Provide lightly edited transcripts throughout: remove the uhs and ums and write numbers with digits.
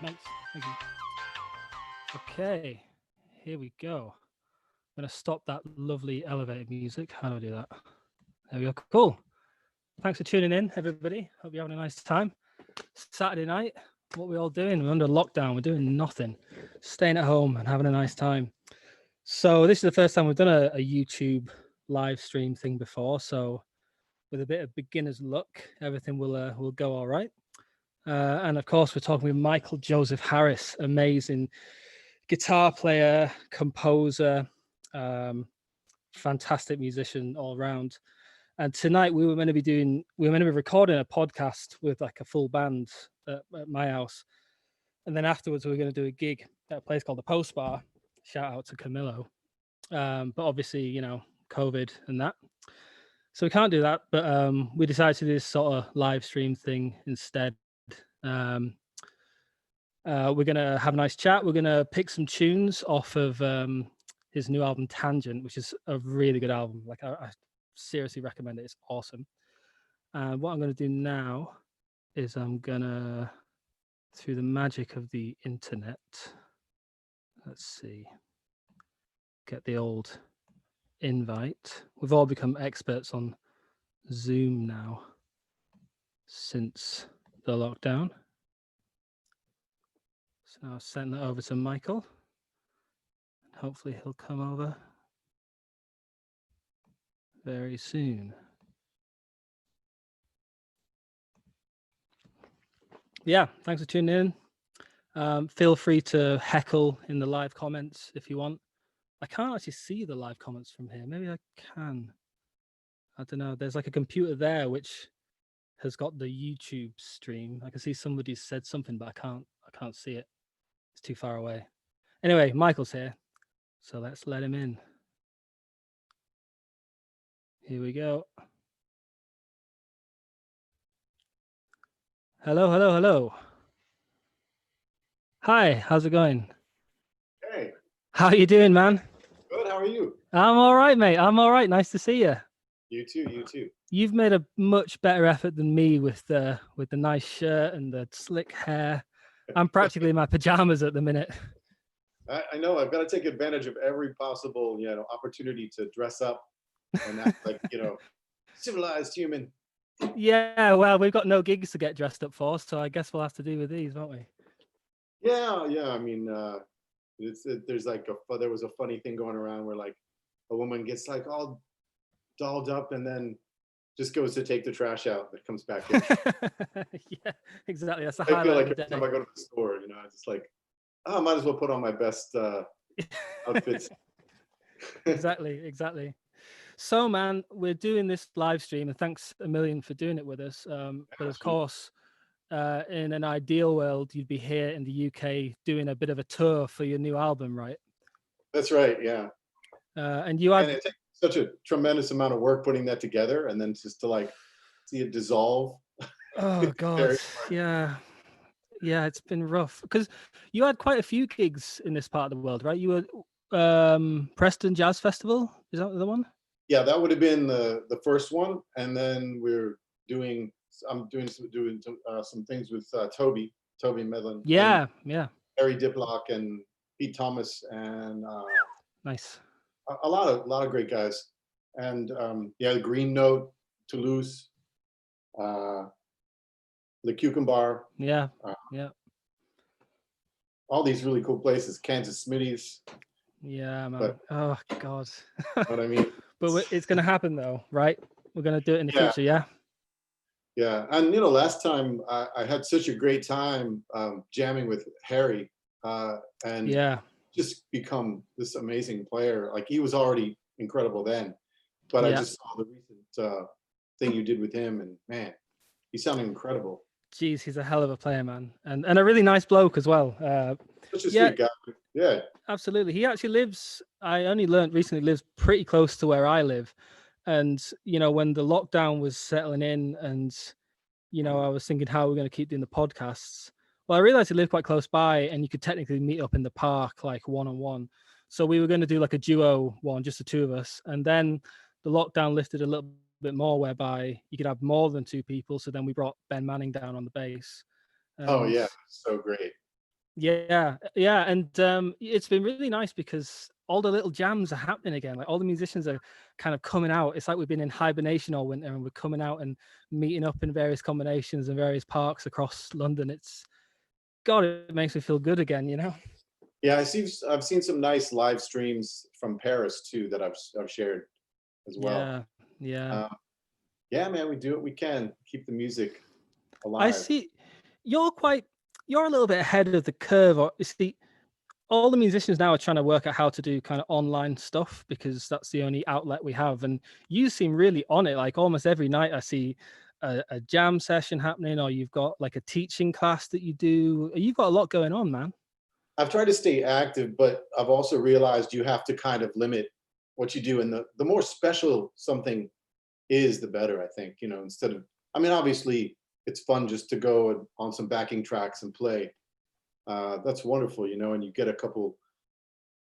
Nice. Thank you. Okay, here we go. I'm going to stop that lovely elevated music. How do I do that? There we go. Cool. Thanks for tuning in, everybody. Hope you're having a nice time. Saturday night, what are we all doing? We're under lockdown. We're doing nothing. Staying at home and having a nice time. So this is the first time we've done a YouTube live stream thing before. So with a bit of beginner's luck, everything will go all right. And of course, we're talking with Michael Joseph Harris, amazing guitar player, composer, fantastic musician all around. And tonight we were meant to be recording a podcast with like a full band at my house. And then afterwards we were going to do a gig at a place called the Post Bar. Shout out to Camillo. But obviously, COVID and that. So we can't do that. But we decided to do this sort of live stream thing instead. We're going to have a nice chat. We're going to pick some tunes off of his new album, Tangent, which is a really good album. Like I seriously recommend it. It's awesome. And what I'm going to do now is I'm going to, through the magic of the internet, let's see, get the old invite. We've all become experts on Zoom now since the lockdown. So I'll send that over to Michael. Hopefully he'll come over very soon. Yeah, thanks for tuning in. Feel free to heckle in the live comments if you want. I can't actually see the live comments from here. Maybe I can. I don't know. There's like a computer there which has got the YouTube stream. I can see somebody said something, but I can't see it. It's too far away. Anyway, Michael's here, so let's let him in. Here we go. Hello. Hi, how's it going? Hey. How are you doing, man? Good, how are you? I'm all right, mate. I'm all right. Nice to see you. You too. You've made a much better effort than me with the nice shirt and the slick hair. I'm practically in my pajamas at the minute. I know, I've got to take advantage of every possible, opportunity to dress up and act like, civilized human. Yeah, well, we've got no gigs to get dressed up for, so I guess we'll have to do with these, won't we? Yeah. I mean, there was a funny thing going around where like a woman gets like all dolled up and then just goes to take the trash out that comes back in. Yeah, exactly. That's the I feel highlight like of the every day. time I go to the store, it's just like, oh, I might as well put on my best outfits. Exactly. So, man, we're doing this live stream, and thanks a million for doing it with us. But of course, in an ideal world, you'd be here in the UK doing a bit of a tour for your new album, right? That's right, yeah. And it takes such a tremendous amount of work putting that together, and then just to like see it dissolve. Oh God, yeah, it's been rough because you had quite a few gigs in this part of the world, right? You were Preston Jazz Festival, is that the one? Yeah, that would have been the first one, and then I'm doing some things with Toby Medlin. Yeah. Harry Diplock and Pete Thomas and nice. A lot of great guys, and the Green Note, Toulouse, Le Cucumber. Yeah. All these really cool places, Kansas Smitty's. Yeah, man. Oh God. What I mean. But it's going to happen though, right? We're going to do it in the future, yeah? Yeah, and last time I had such a great time jamming with Harry, and just become this amazing player. Like he was already incredible then, but I just saw the recent thing you did with him, and man, he sounded incredible. Geez, he's a hell of a player, man, and a really nice bloke as well. Such a sweet guy. Yeah, absolutely. He actually lives, I only learned recently, lives pretty close to where I live. And, when the lockdown was settling in and, I was thinking how we're going to keep doing the podcasts. Well, I realized he lived quite close by and you could technically meet up in the park, like one-on-one. So we were going to do like a duo one, just the two of us. And then the lockdown lifted a little bit more, whereby you could have more than two people. So then we brought Ben Manning down on the bass. Oh yeah, so great. Yeah, yeah, and it's been really nice because all the little jams are happening again. Like all the musicians are kind of coming out. It's like we've been in hibernation all winter, and we're coming out and meeting up in various combinations and various parks across London. It's God, it makes me feel good again, you know. Yeah, I've seen some nice live streams from Paris too that I've shared as well. Yeah, yeah. Yeah, man, we do what we can keep the music I alive. see. You're quite. You're a little bit ahead of the curve. Or you see, all the musicians now are trying to work out how to do kind of online stuff because that's the only outlet we have. And you seem really on it. Like almost every night I see a jam session happening, or you've got like a teaching class that you do. You've got a lot going on, man. I've tried to stay active, but I've also realized you have to kind of limit what you do. And the more special something is, the better, I think, you know, instead of, I mean, obviously it's fun just to go on some backing tracks and play. That's wonderful, you know, and you get a couple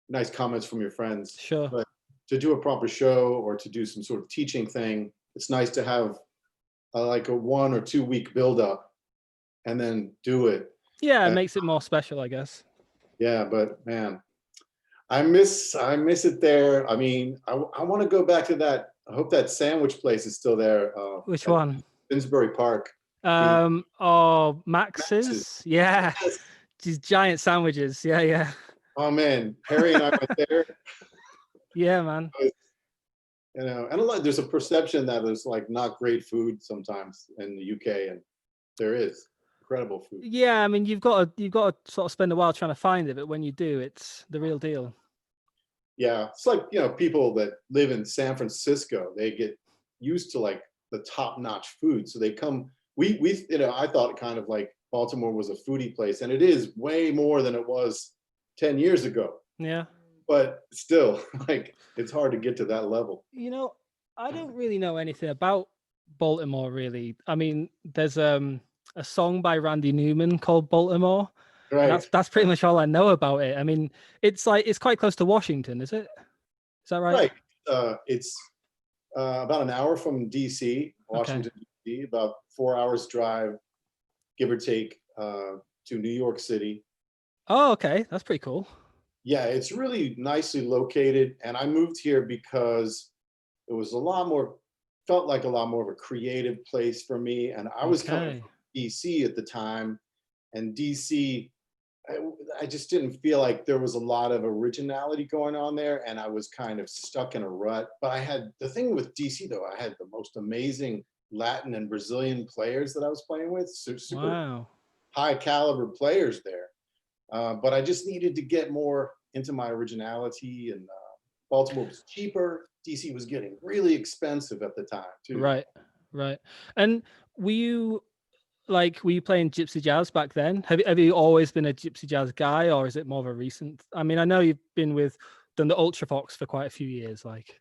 nice comments from your friends. Sure. But to do a proper show or to do some sort of teaching thing, it's nice to have like a 1 or 2 week build up and then do it. Yeah, it And, makes it more special, I guess. yeah, but man, I miss it there. I mean, I want to go back to that. I hope that sandwich place is still there. Which At one? Finsbury Park. Oh, Max's. Yeah, Yes. these giant sandwiches. Yeah, yeah. Oh man, Harry and I went there. Yeah, man. You know, and there's a perception that there's like not great food sometimes in the UK, and there is incredible food. Yeah, I mean, you've got to sort of spend a while trying to find it, but when you do, it's the real deal. Yeah, it's like, you know, people that live in San Francisco, they get used to like the top-notch food, so they come. We you know, I thought kind of like Baltimore was a foodie place, and it is way more than it was 10 years ago. Yeah. But still, like it's hard to get to that level. You know, I don't really know anything about Baltimore, really. I mean, there's a song by Randy Newman called Baltimore, and Right. that's pretty much all I know about it. I mean, it's like it's quite close to Washington, is it? Is that right? Right. It's about an hour from DC, Washington, Okay. DC, about 4 hours drive, give or take, to New York City. Oh, okay. That's pretty cool. Yeah, it's really nicely located. And I moved here because it was felt like a lot more of a creative place for me. And I was coming from DC at the time, and DC, I just didn't feel like there was a lot of originality going on there, and I was kind of stuck in a rut. But I had the thing with DC though, I had the most amazing Latin and Brazilian players that I was playing with, super high caliber players there. But I just needed to get more into my originality, and Baltimore was cheaper. DC was getting really expensive at the time too. Right, right. And were you playing Gypsy Jazz back then? Have you always been a Gypsy Jazz guy, or is it more of a recent? I mean, I know you've done the Ultrafaux for quite a few years. Like,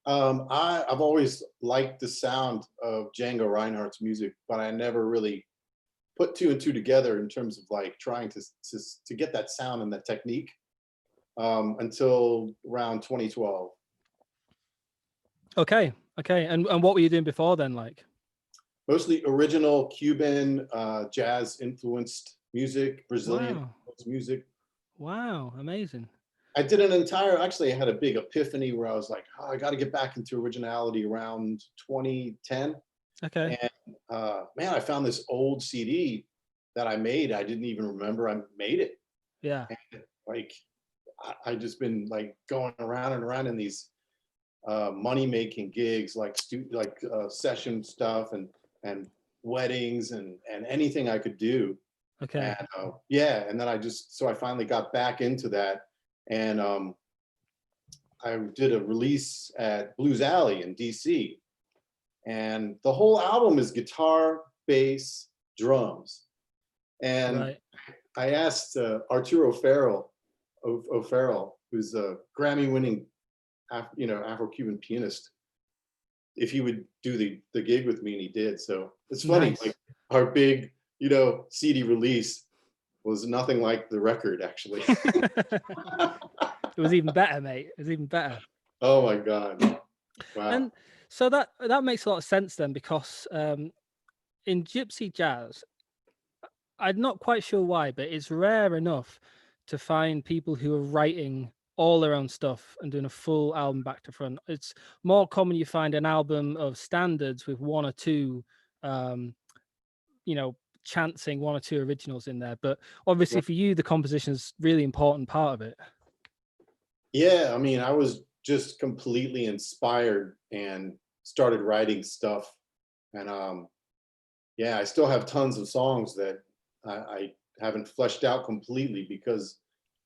I've always liked the sound of Django Reinhardt's music, but I never really put 2 and 2 together in terms of like trying to get that sound and that technique until around 2012. Okay. And what were you doing before then? Like, mostly original Cuban jazz influenced music, Brazilian music. Wow, amazing. I did actually I had a big epiphany where I was like, oh, I got to get back into originality around 2010. Okay. And man, I found this old CD that I made. I didn't even remember I made it. Yeah. And, like, I just been like going around and around in these money making gigs, like session stuff and weddings and anything I could do. Okay. And yeah, and then I finally got back into that, and I did a release at Blues Alley in DC, and the whole album is guitar, bass, drums. And I asked Arturo O'Farrell, who's a Grammy-winning Afro-Cuban pianist, if he would do the gig with me, and he did. So it's funny, like our big CD release was nothing like the record, actually. It was even better, mate. It was even better. Oh my God. Wow. And so that makes a lot of sense then, because in Gypsy Jazz, I'm not quite sure why, but it's rare enough to find people who are writing all their own stuff and doing a full album back to front. It's more common you find an album of standards with one or two, chancing one or two originals in there. But obviously for you, the composition is really important part of it. Yeah, I mean, I was just completely inspired and started writing stuff. And I still have tons of songs that I haven't fleshed out completely because,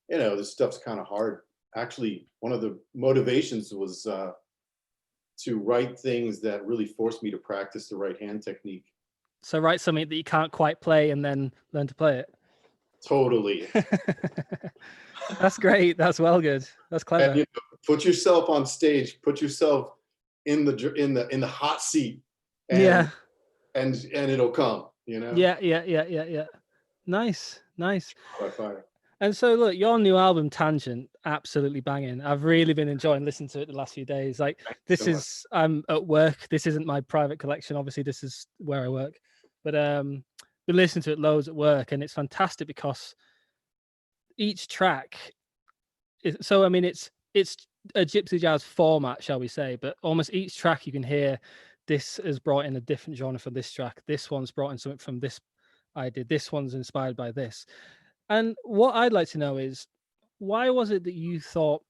this stuff's kind of hard. Actually, one of the motivations was to write things that really forced me to practice the right hand technique. So write something that you can't quite play and then learn to play it. Totally. That's great. That's well good. That's clever. And, put yourself on stage. Put yourself in the hot seat. And, and it'll come. Yeah. Nice. And so look, your new album Tangent, absolutely banging. I've really been enjoying listening to it the last few days. Like I'm at work. This isn't my private collection. Obviously, this is where I work. But been listening to it loads at work, and it's fantastic because each track it's a gypsy jazz format, shall we say, but almost each track you can hear this has brought in a different genre for this track. This one's brought in something from this idea. This one's inspired by this. And what I'd like to know is, why was it that you thought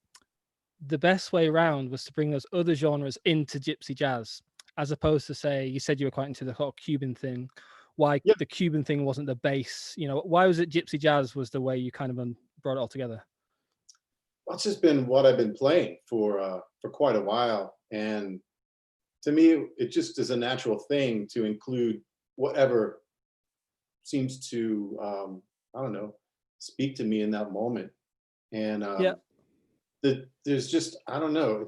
the best way around was to bring those other genres into gypsy jazz, as opposed to, say, you said you were quite into the whole Cuban thing. Why the Cuban thing wasn't the base? Why was it gypsy jazz was the way you kind of brought it all together? Well, it's just been what I've been playing for quite a while. And to me, it just is a natural thing to include whatever seems to, speak to me in that moment. And there's just, I don't know,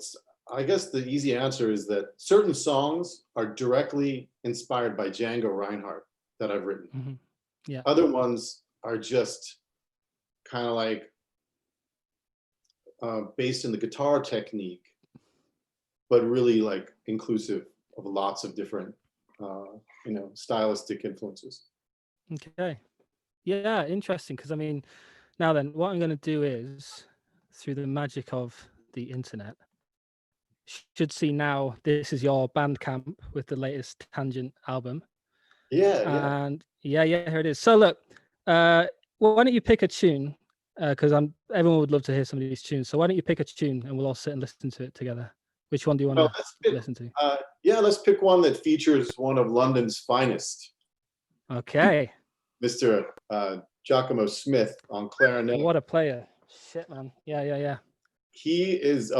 I guess the easy answer is that certain songs are directly inspired by Django Reinhardt that I've written. Mm-hmm. Yeah. Other ones are just kind of like based in the guitar technique, but really like inclusive of lots of different, stylistic influences. Okay. Yeah, interesting. Because now then, what I'm going to do is, through the magic of the internet, should see now this is your Bandcamp with the latest Tangent album. And here it is. So look, why don't you pick a tune? Because everyone would love to hear some of these tunes. So why don't you pick a tune and we'll all sit and listen to it together? Which one do you want to listen to? Let's pick one that features one of London's finest. Okay. Mr. Giacomo Smith on clarinet. What a player. Shit, man. Yeah. He is,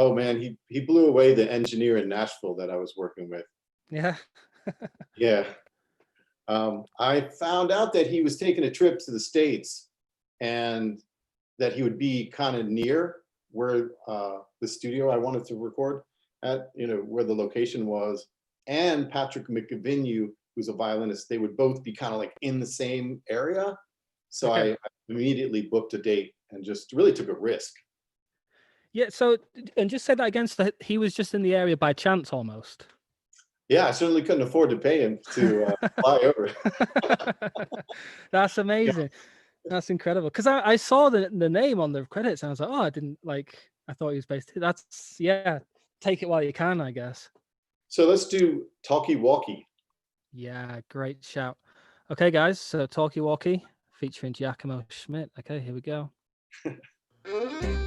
he blew away the engineer in Nashville that I was working with. Yeah. Yeah. I found out that he was taking a trip to the States and that he would be kind of near where the studio I wanted to record at, where the location was, and Patrick McAvinue, who's a violinist, they would both be kind of like in the same area. So I immediately booked a date and just really took a risk. Yeah, so, and just say that again, so that he was just in the area by chance almost. Yeah, I certainly couldn't afford to pay him to fly over. That's amazing. Yeah. That's incredible. Because I saw the name on the credits and I was like, I thought he was based here. That's, take it while you can, I guess. So let's do Talkie Walkie. Yeah, great shout. Okay, guys, so Talkie Walkie featuring Giacomo Schmidt. Okay, here we go. All right.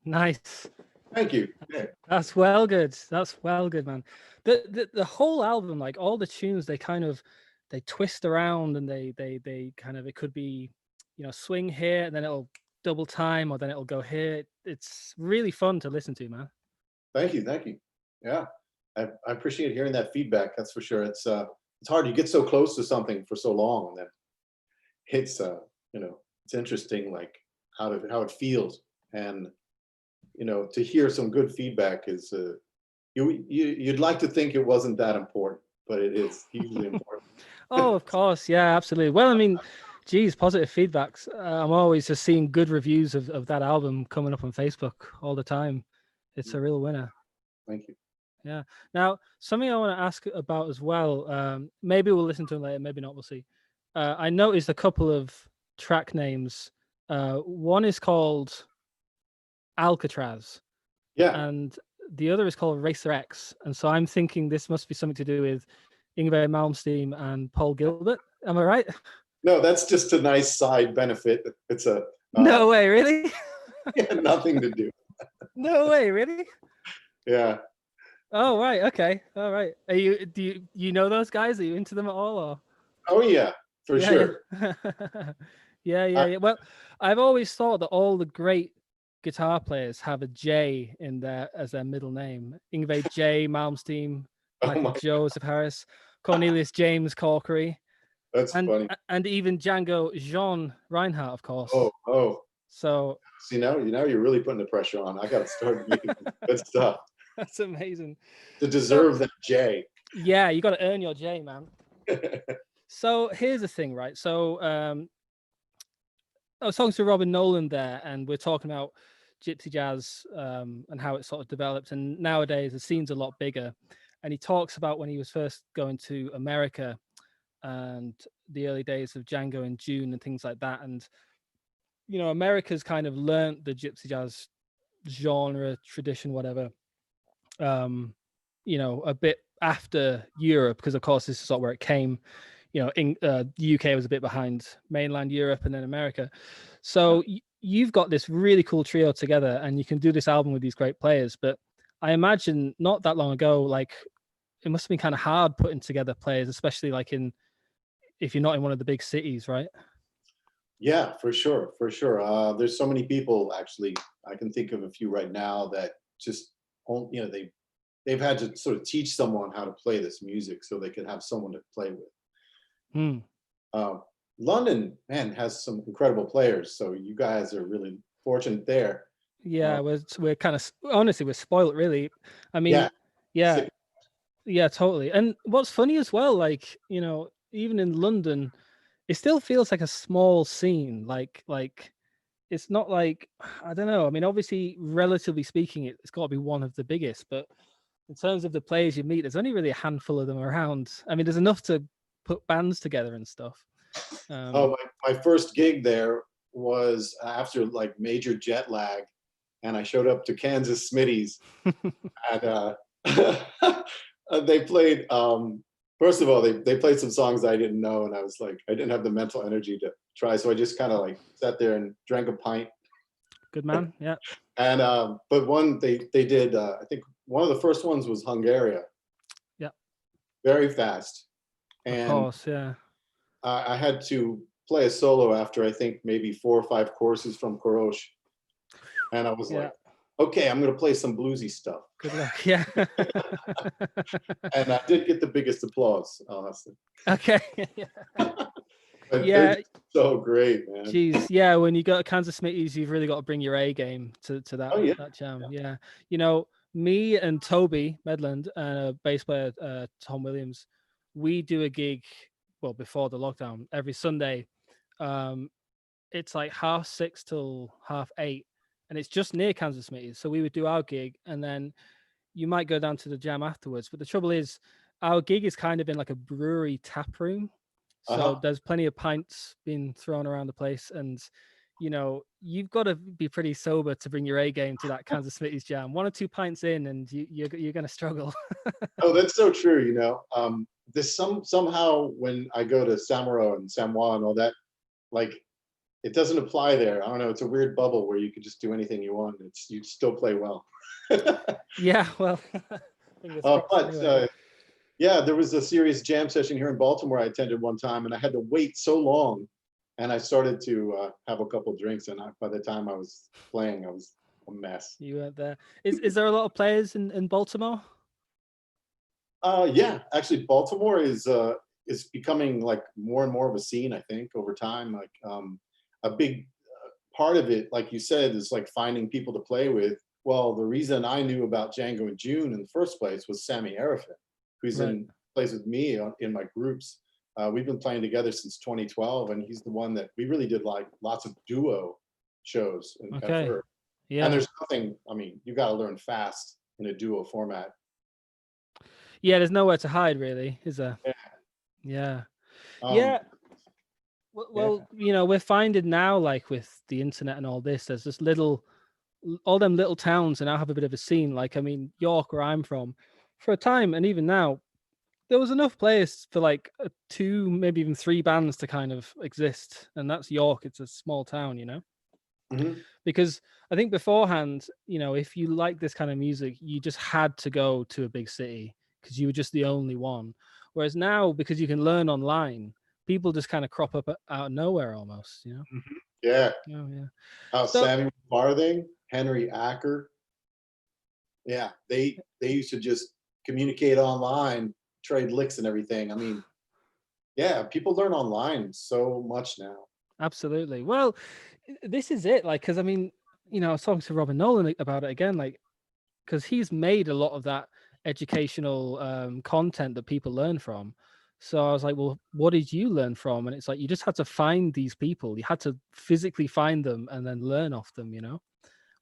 Nice. Thank you. Yeah. That's well good. That's well good, man. The whole album, like all the tunes, they twist around and they kind of, it could be, swing here and then it'll double time or then it'll go here. It's really fun to listen to, man. Thank you. Thank you. Yeah. I appreciate hearing that feedback. That's for sure. It's hard. You get so close to something for so long, and then it's it's interesting, like how it feels, and to hear some good feedback is you'd like to think it wasn't that important, but it is hugely important. Oh, of course, yeah, absolutely. Well, I mean, geez, positive feedbacks. I'm always just seeing good reviews of that album coming up on Facebook all the time. It's a real winner. Thank you. Yeah. Now, something I want to ask about as well. Maybe we'll listen to them later. Maybe not. We'll see. I noticed a couple of track names. One is called Alcatraz. Yeah. And the other is called Racer X. And so I'm thinking this must be something to do with Yngwie Malmsteen and Paul Gilbert. Am I right? No, that's just a nice side benefit. It's a no way, really? Yeah, nothing to do. No way, really? Yeah. Oh, right. Okay. All right. Do you know those guys? Are you into them at all? Or? Oh yeah, for sure. Yeah. Well, I've always thought that all the great guitar players have a J in there as their middle name. Yngwie J. Malmsteen, Michael Joseph Harris, Cornelius James Corkery. That's funny. And even Django Reinhardt, of course. Oh. So see, now you're really putting the pressure on. I got to start making good stuff. That's amazing. To deserve that J. Yeah, you got to earn your J, man. So here's the thing, right? So I was talking to Robin Nolan there, and we're talking about Gypsy Jazz and how it sort of developed. And nowadays the scene's a lot bigger. And he talks about when he was first going to America and the early days of Django in June and things like that. And America's kind of learnt the Gypsy Jazz genre, tradition, whatever. A bit after Europe, because of course this is sort of where it came. The UK was a bit behind mainland Europe and then America. So you've got this really cool trio together, and you can do this album with these great players. But I imagine not that long ago, like it must have been kind of hard putting together players, especially like if you're not in one of the big cities, right? Yeah, for sure. There's so many people, actually. I can think of a few right now that just they've had to sort of teach someone how to play this music so they could have someone to play with. London, man, has some incredible players, so you guys are really fortunate there. Yeah, we're kind of, honestly, we're spoiled, really. I mean, yeah, totally. And what's funny as well, like, even in London, it still feels like a small scene. Like it's not like, I don't know. I mean, obviously, relatively speaking, it's got to be one of the biggest, but in terms of the players you meet, there's only really a handful of them around. I mean, there's enough to put bands together and stuff. My first gig there was after like major jet lag, and I showed up to Kansas Smitty's, and they played. First of all, they played some songs I didn't know, and I was like, I didn't have the mental energy to try, so I just kind of like sat there and drank a pint. Good man, yeah. And but one they did. I think one of the first ones was Hungary. Yeah. Very fast. And of course, yeah. I had to play a solo after I think maybe 4 or 5 courses from Korosh, and I was like, okay, I'm going to play some bluesy stuff. Good luck, yeah. And I did get the biggest applause, honestly. Okay. Yeah. So great, man. Jeez, yeah. When you go to Kansas Smitty's, you've really got to bring your A game to that, that jam. Yeah. Me and Toby Medland and a bass player, Tom Williams, we do a gig, well, before the lockdown, every Sunday. It's like 6:30 till 8:30. And it's just near Kansas Smitty's. So we would do our gig, and then you might go down to the jam afterwards. But the trouble is, our gig is kind of in like a brewery tap room. So there's plenty of pints being thrown around the place. And, you've got to be pretty sober to bring your A game to that Kansas Smitty's jam. 1 or 2 pints in, and you're going to struggle. Oh, that's so true. This somehow when I go to Samaro and Samoa and all that, like it doesn't apply there. I don't know. It's a weird bubble where you could just do anything you want. You still play well. Yeah, well, yeah, there was a serious jam session here in Baltimore I attended one time, and I had to wait so long, and I started to have a couple drinks, and by the time I was playing, I was a mess. You weren't there. Is there a lot of players in Baltimore? Yeah, actually, Baltimore is becoming like more and more of a scene, I think, over time. Like a big part of it, like you said, is like finding people to play with. Well, the reason I knew about Django and June in the first place was Sammy Arafat, who's plays with me in my groups. We've been playing together since 2012, and he's the one that we really did like lots of duo shows. Okay. Yeah. And there's nothing, I mean, you got to learn fast in a duo format. Yeah, there's nowhere to hide, really, is there? Yeah. Yeah. Well, you know, we're finding now, like with the internet and all this, there's just all them little towns that now have a bit of a scene. Like, I mean, York, where I'm from, for a time, and even now, there was enough players for like 2, maybe even 3 bands to kind of exist. And that's York. It's a small town, you know? Mm-hmm. Because I think beforehand, you know, if you like this kind of music, you just had to go to a big city because you were just the only one. Whereas now, because you can learn online, people just kind of crop up out of nowhere almost, you know? Mm-hmm. Yeah. Oh, yeah. Samuel Farthing, Henry Acker. Yeah, they used to just communicate online, trade licks and everything. I mean, yeah, people learn online so much now. Absolutely. Well, this is it. Like, because I mean, you know, I was talking to Robin Nolan about it again, like, because he's made a lot of that educational content that people learn from. So I was like, well, what did you learn from? And it's like, you just had to find these people. You had to physically find them and then learn off them, you know?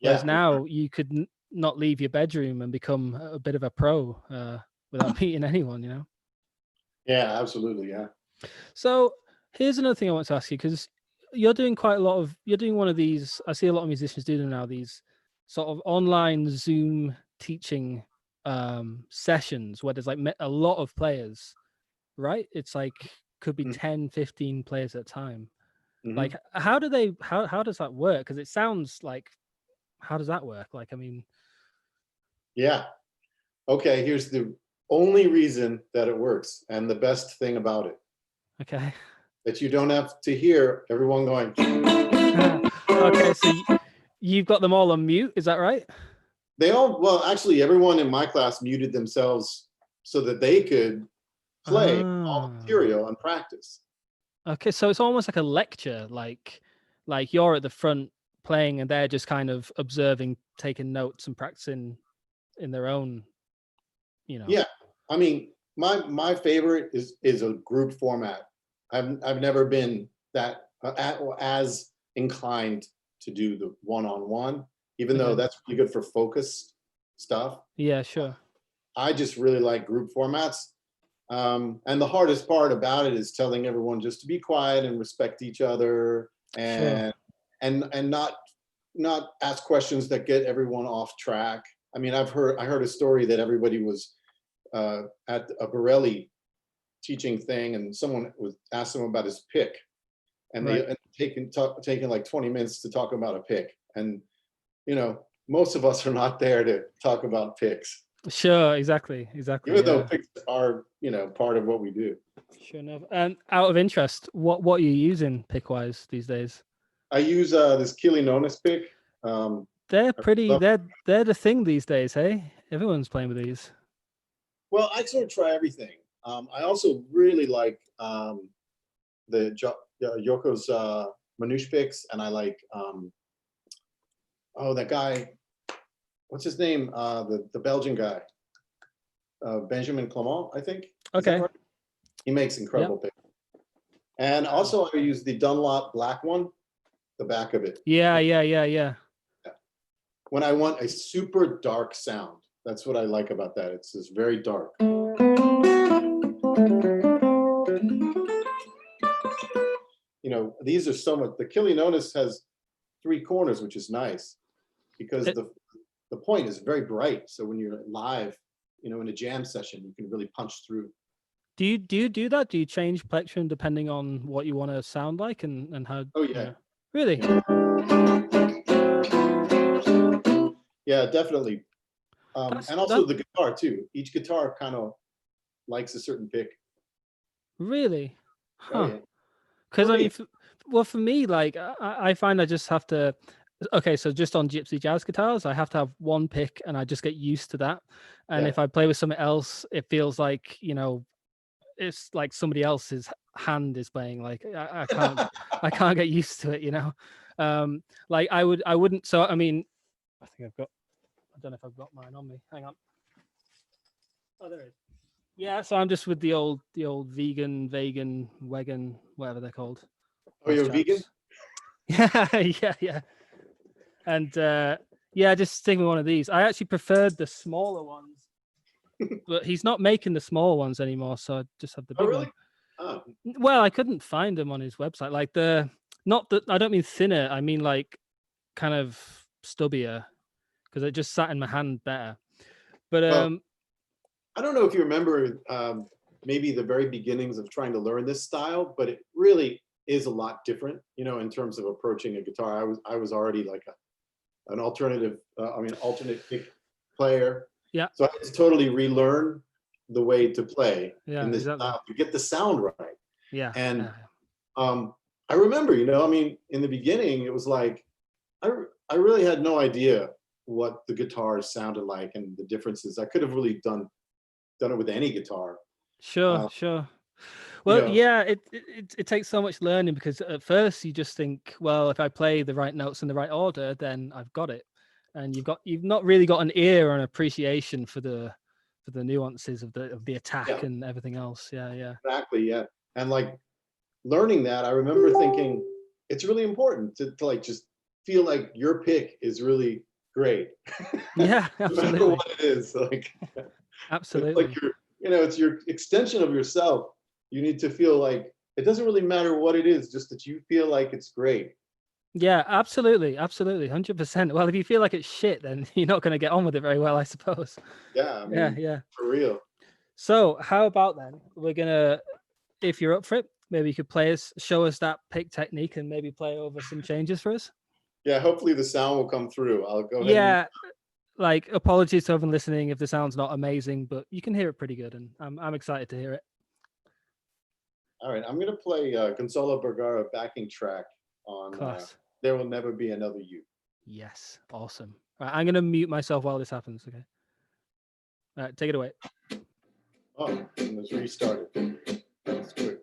Whereas now you could not leave your bedroom and become a bit of a pro without meeting anyone, you know? Yeah, absolutely. Yeah. So here's another thing I want to ask you, because you're doing one of these, I see a lot of musicians do them now, these sort of online Zoom teaching sessions where there's like a lot of players, right? It's like could be 10, 15 players at a time. Mm-hmm. Like how does that work? Because it sounds like, how does that work? Like, I mean, yeah. Okay, here's the only reason that it works and the best thing about it. Okay. That you don't have to hear everyone going. Okay, so you've got them all on mute, is that right? Well, actually, everyone in my class muted themselves so that they could play all the material and practice. Okay, so it's almost like a lecture, like you're at the front playing and they're just kind of observing, taking notes and practicing in their own, you know. Yeah, I mean, my favorite is a group format. I've never been that as inclined to do the one-on-one, even though that's really good for focused stuff. Yeah, sure. I just really like group formats. And the hardest part about it is telling everyone just to be quiet and respect each other and not ask questions that get everyone off track. I mean, I heard a story that everybody was at a Borelli teaching thing, and someone was asked him about his pick, and they taken like 20 minutes to talk about a pick. And you know, most of us are not there to talk about picks. Sure, exactly. Even though picks are, you know, part of what we do. Sure enough. And out of interest, what are you using pick-wise these days? I use this Kilinonis pick. They're pretty. They're the thing these days, hey? Everyone's playing with these. Well, I sort of try everything. I also really like the Yoko's Manouche picks, and I like that guy. What's his name? The Belgian guy, Benjamin Clement, I think. Okay. Right? He makes incredible picks. And also, I use the Dunlop black one, the back of it. Yeah. When I want a super dark sound, that's what I like about that. It's just very dark. You know, these are so much. The Kilinonis has 3 corners, which is nice because the point is very bright. So when you're live, you know, in a jam session, you can really punch through. Do you do that? Do you change plectrum depending on what you want to sound like and how? Oh yeah. Really? Yeah, definitely. And also the guitar too. Each guitar kind of likes a certain pick. Really? Huh. Oh, yeah. Because I mean, well, for me, like I find I just have to. Okay, so just on Gypsy Jazz guitars, I have to have one pick, and I just get used to that. And if I play with something else, it feels like, you know, it's like somebody else's hand is playing. Like I can't get used to it, you know. Like I wouldn't. So I mean, I don't know if I've got mine on me. Hang on. Oh, there it is. Yeah, so I'm just with the old vegan, whatever they're called. Oh, you're vegan? Yeah. And just stick with one of these. I actually preferred the smaller ones, but he's not making the small ones anymore, so I just have the big one. Oh. Well, I couldn't find them on his website. Like I don't mean thinner. I mean like kind of stubbier, because it just sat in my hand better. But I don't know if you remember maybe the very beginnings of trying to learn this style, but it really is a lot different, you know, in terms of approaching a guitar. I was already like an alternate pick player. Yeah. So I had to totally relearn the way to play in this exactly. style to get the sound right. Yeah. And I remember, you know, I mean, in the beginning, it was like I really had no idea what the guitars sounded like and the differences. I could have really done it with any guitar. Sure. Well, you know, it takes so much learning, because at first you just think, well, if I play the right notes in the right order, then I've got it. And you've not really got an ear or an appreciation for the nuances of the attack and everything else. Yeah. Exactly. Yeah. And like learning that, I remember thinking it's really important to like just feel like your pick is really great. Yeah, absolutely. No matter what it is, like absolutely. It's like it's your extension of yourself. You need to feel like it doesn't really matter what it is, just that you feel like it's great. Yeah, absolutely, 100%. Well, if you feel like it's shit, then you're not going to get on with it very well, I suppose. Yeah, I mean, yeah, for real. So how about then? We're gonna, if you're up for it, maybe you could show us that pick technique, and maybe play over some changes for us. Yeah, hopefully the sound will come through. I'll go ahead. Yeah, like apologies to everyone listening if the sound's not amazing, but you can hear it pretty good, and I'm excited to hear it. All right, I'm gonna play Gonzalo Vergara backing track on There Will Never Be Another You. Yes, awesome. All right, I'm gonna mute myself while this happens. Okay. All right, take it away. Oh, and let's restart it. That's quick.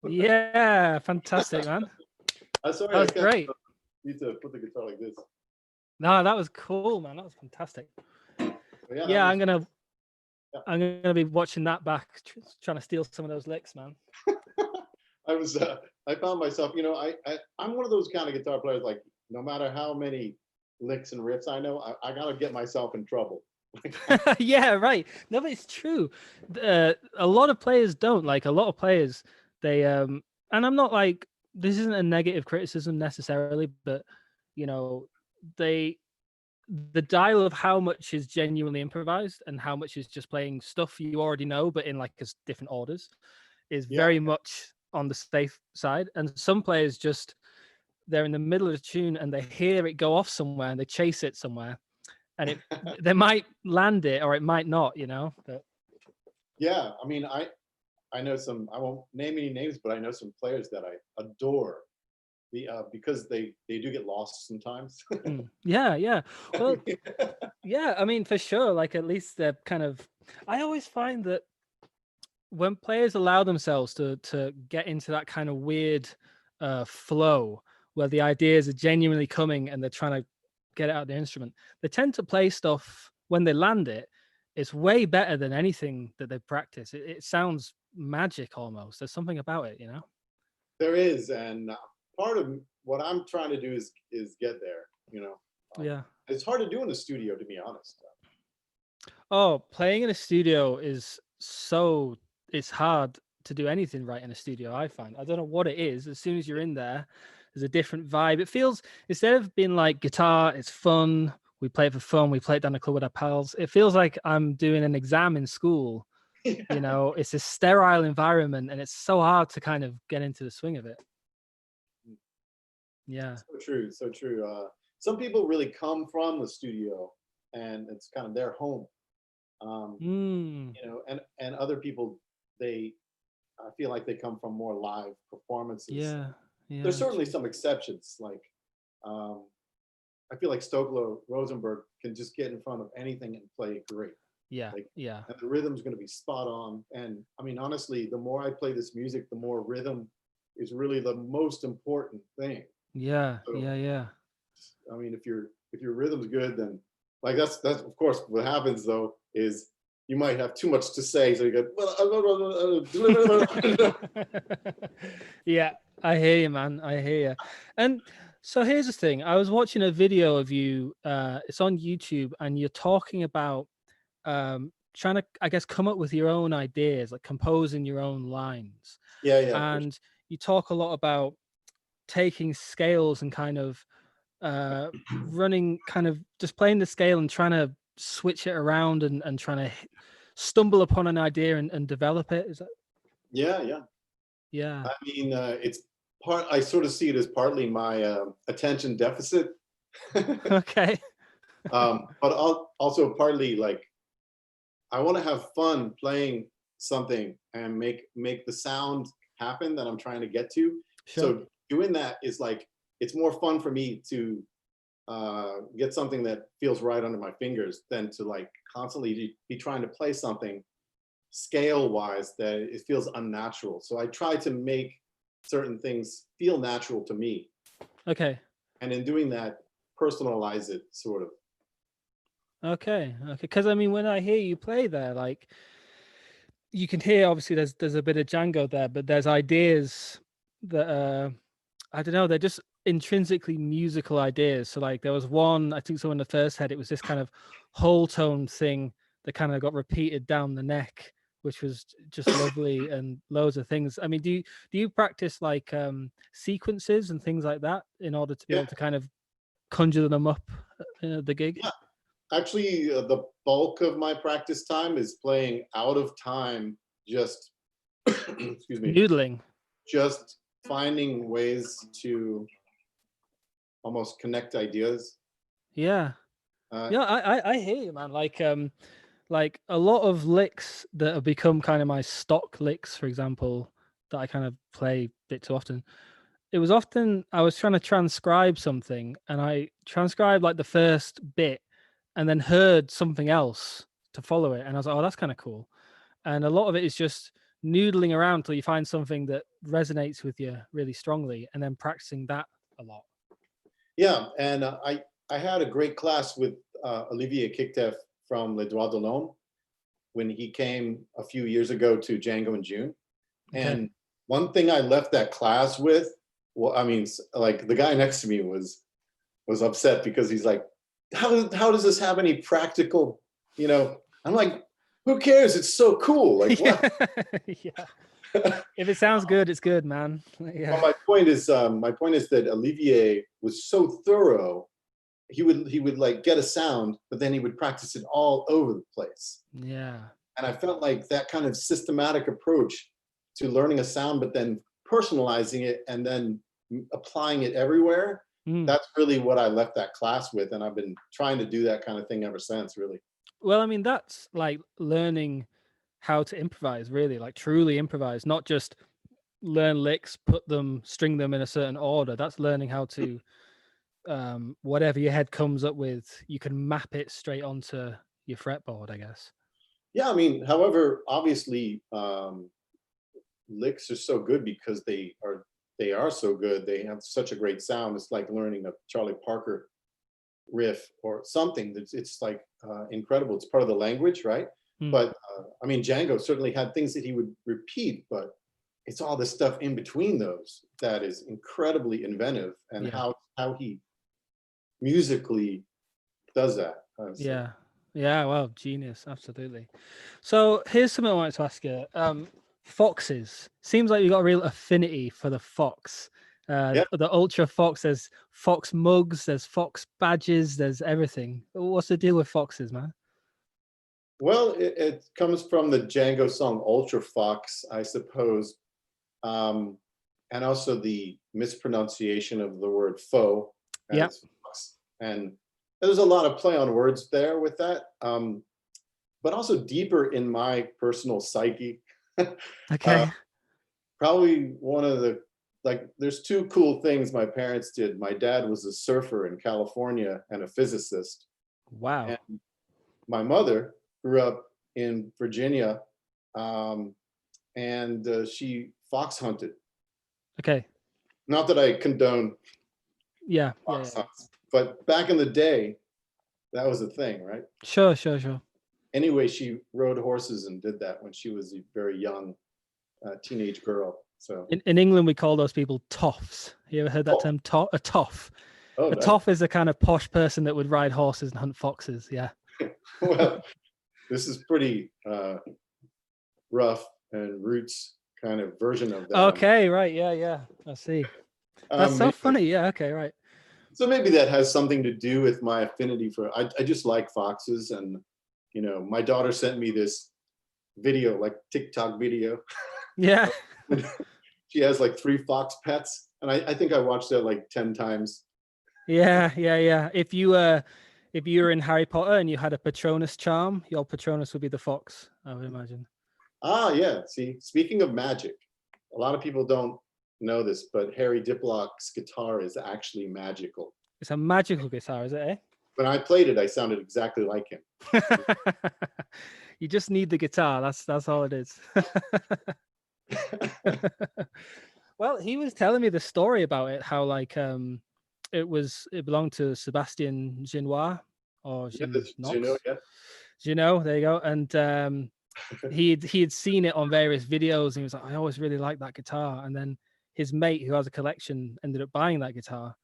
Yeah, fantastic, man. I'm sorry, that was great. Need to put the guitar like this. No, that was cool, man. That was fantastic. Yeah, I'm gonna be watching that back, trying to steal some of those licks, man. I found myself, I'm one of those kind of guitar players, like no matter how many licks and riffs I know, I gotta get myself in trouble. Yeah, right. No, but it's true. A lot of players don't. Like a lot of players, they and I'm not like, this isn't a negative criticism necessarily, but the dial of how much is genuinely improvised and how much is just playing stuff you already know, but in like different orders, is very much on the safe side. And some players they're in the middle of the tune and they hear it go off somewhere and they chase it somewhere, and they might land it or it might not, but yeah, I mean, I know some, I won't name any names, but I know some players that I adore because they do get lost sometimes. yeah, well, yeah, I mean, for sure, like at least they're kind of, I always find that when players allow themselves to get into that kind of weird flow where the ideas are genuinely coming and they're trying to get it out of the instrument, they tend to play stuff when they land it. It's way better than anything that they practice. It sounds magic almost. There's something about it, There is, and part of what I'm trying to do is get there. Yeah, it's hard to do in the studio, to be honest. Oh, playing in a studio is it's hard to do anything right in a studio, I find. I don't know what it is. As soon as you're in there, there's a different vibe. It feels, instead of being like guitar, it's fun. We play it for fun. We play it down the club with our pals. It feels like I'm doing an exam in school. It's a sterile environment and it's so hard to kind of get into the swing of it. Yeah. So true. So true. Some people really come from the studio and it's kind of their home. And other people, I feel like they come from more live performances. Yeah. There's certainly some exceptions. Like, I feel like Stokelo Rosenberg can just get in front of anything and play great. Yeah. And the rhythm's going to be spot on. And I mean, honestly, the more I play this music, the more rhythm is really the most important thing. Yeah. So, yeah. I mean, if your rhythm's good, then like that's of course what happens though is you might have too much to say, so you go. Yeah, I hear you, man. I hear you. And so here's the thing. I was watching a video of you. It's on YouTube, and you're talking about trying to, I guess, come up with your own ideas, like composing your own lines. Yeah. And you talk a lot about taking scales and kind of running, kind of just playing the scale and trying to switch it around and trying to stumble upon an idea and develop it. Is that? Yeah. I mean, I sort of see it as partly my attention deficit. Okay. But also partly like I want to have fun playing something and make the sound happen that I'm trying to get to. Sure. So doing that is like, it's more fun for me to get something that feels right under my fingers than to like constantly be trying to play something scale wise that it feels unnatural. So I try to make certain things feel natural to me. Okay. And in doing that, personalize it sort of. Okay. Because I mean, when I hear you play there, like you can hear obviously there's a bit of Django there, but there's ideas that I don't know, they're just intrinsically musical ideas. So like there was one, I think so in the first head, it was this kind of whole tone thing that kind of got repeated down the neck, which was just lovely, and loads of things. I mean, do you practice like sequences and things like that in order to be able to kind of conjure them up the gig? Yeah. Actually, the bulk of my practice time is playing out of time, just excuse me, noodling, just finding ways to almost connect ideas. Yeah. I hear you, man. Like a lot of licks that have become kind of my stock licks, for example, that I kind of play a bit too often. It was often I was trying to transcribe something and I transcribed like the first bit and then heard something else to follow it. And I was like, oh, that's kind of cool. And a lot of it is just noodling around till you find something that resonates with you really strongly, and then practicing that a lot. Yeah, and I had a great class with Olivier Kichteff from Les Droits de l'Homme when he came a few years ago to Django in June. Okay. And one thing I left that class with, well, I mean, like the guy next to me was upset because he's like, how does this have any practical, you know? I'm like, who cares? It's so cool. Like, what? Yeah. If it sounds good, it's good, man. Yeah. Well, my point is that Olivier was so thorough. He would like get a sound, but then he would practice it all over the place. Yeah. And I felt like that kind of systematic approach to learning a sound, but then personalizing it and then applying it everywhere. That's really what I left that class with. And I've been trying to do that kind of thing ever since, really. Well, I mean, that's like learning how to improvise, really, like truly improvise, not just learn licks, string them in a certain order. That's learning how to, whatever your head comes up with, you can map it straight onto your fretboard, I guess. Yeah, I mean, however, obviously, licks are so good because they are so good. They have such a great sound. It's like learning a Charlie Parker riff or something. It's like incredible. It's part of the language, right? But I mean, Django certainly had things that he would repeat, but it's all the stuff in between those that is incredibly inventive, and how he musically does that. Yeah. Well, genius, absolutely. So here's something I wanted to ask you. Foxes. Seems like you've got a real affinity for the fox. The Ultrafaux, there's fox mugs, there's fox badges, there's everything. What's the deal with foxes, man? Well, it comes from the Django song Ultrafaux, I suppose. And also the mispronunciation of the word faux. Yeah. And there's a lot of play on words there with that. But also deeper in my personal psyche. Okay. Probably one of the, like, there's two cool things my parents did. My dad was a surfer in California and a physicist. Wow. And my mother grew up in Virginia, and she fox hunted. Okay. Not that I condone fox hunts, but back in the day, that was a thing, right? Sure. Anyway, she rode horses and did that when she was a very young teenage girl. So in England, we call those people toffs. You ever heard that term? A toff. A toff is a kind of posh person that would ride horses and hunt foxes. Yeah. Well, this is pretty rough and roots kind of version of that. Okay, right. Yeah. I see. That's so funny. Yeah. Okay. Right. So maybe that has something to do with my affinity for. I just like foxes, and you know, my daughter sent me this video, like TikTok video. Yeah. She has like 3 fox pets, and I think I watched that like 10 times. Yeah. If you were in Harry Potter and you had a Patronus charm, your Patronus would be the fox, I would imagine. Ah, yeah. See, speaking of magic, a lot of people don't know this, but Harry Diplock's guitar is actually magical. It's a magical guitar, is it? Eh? When I played it, I sounded exactly like him. You just need the guitar. That's all it is. Well, he was telling me the story about it, how like it belonged to Sebastien Genois or Genois. Genois, there you go. And he had seen it on various videos, and he was like, I always really liked that guitar. And then his mate, who has a collection, ended up buying that guitar.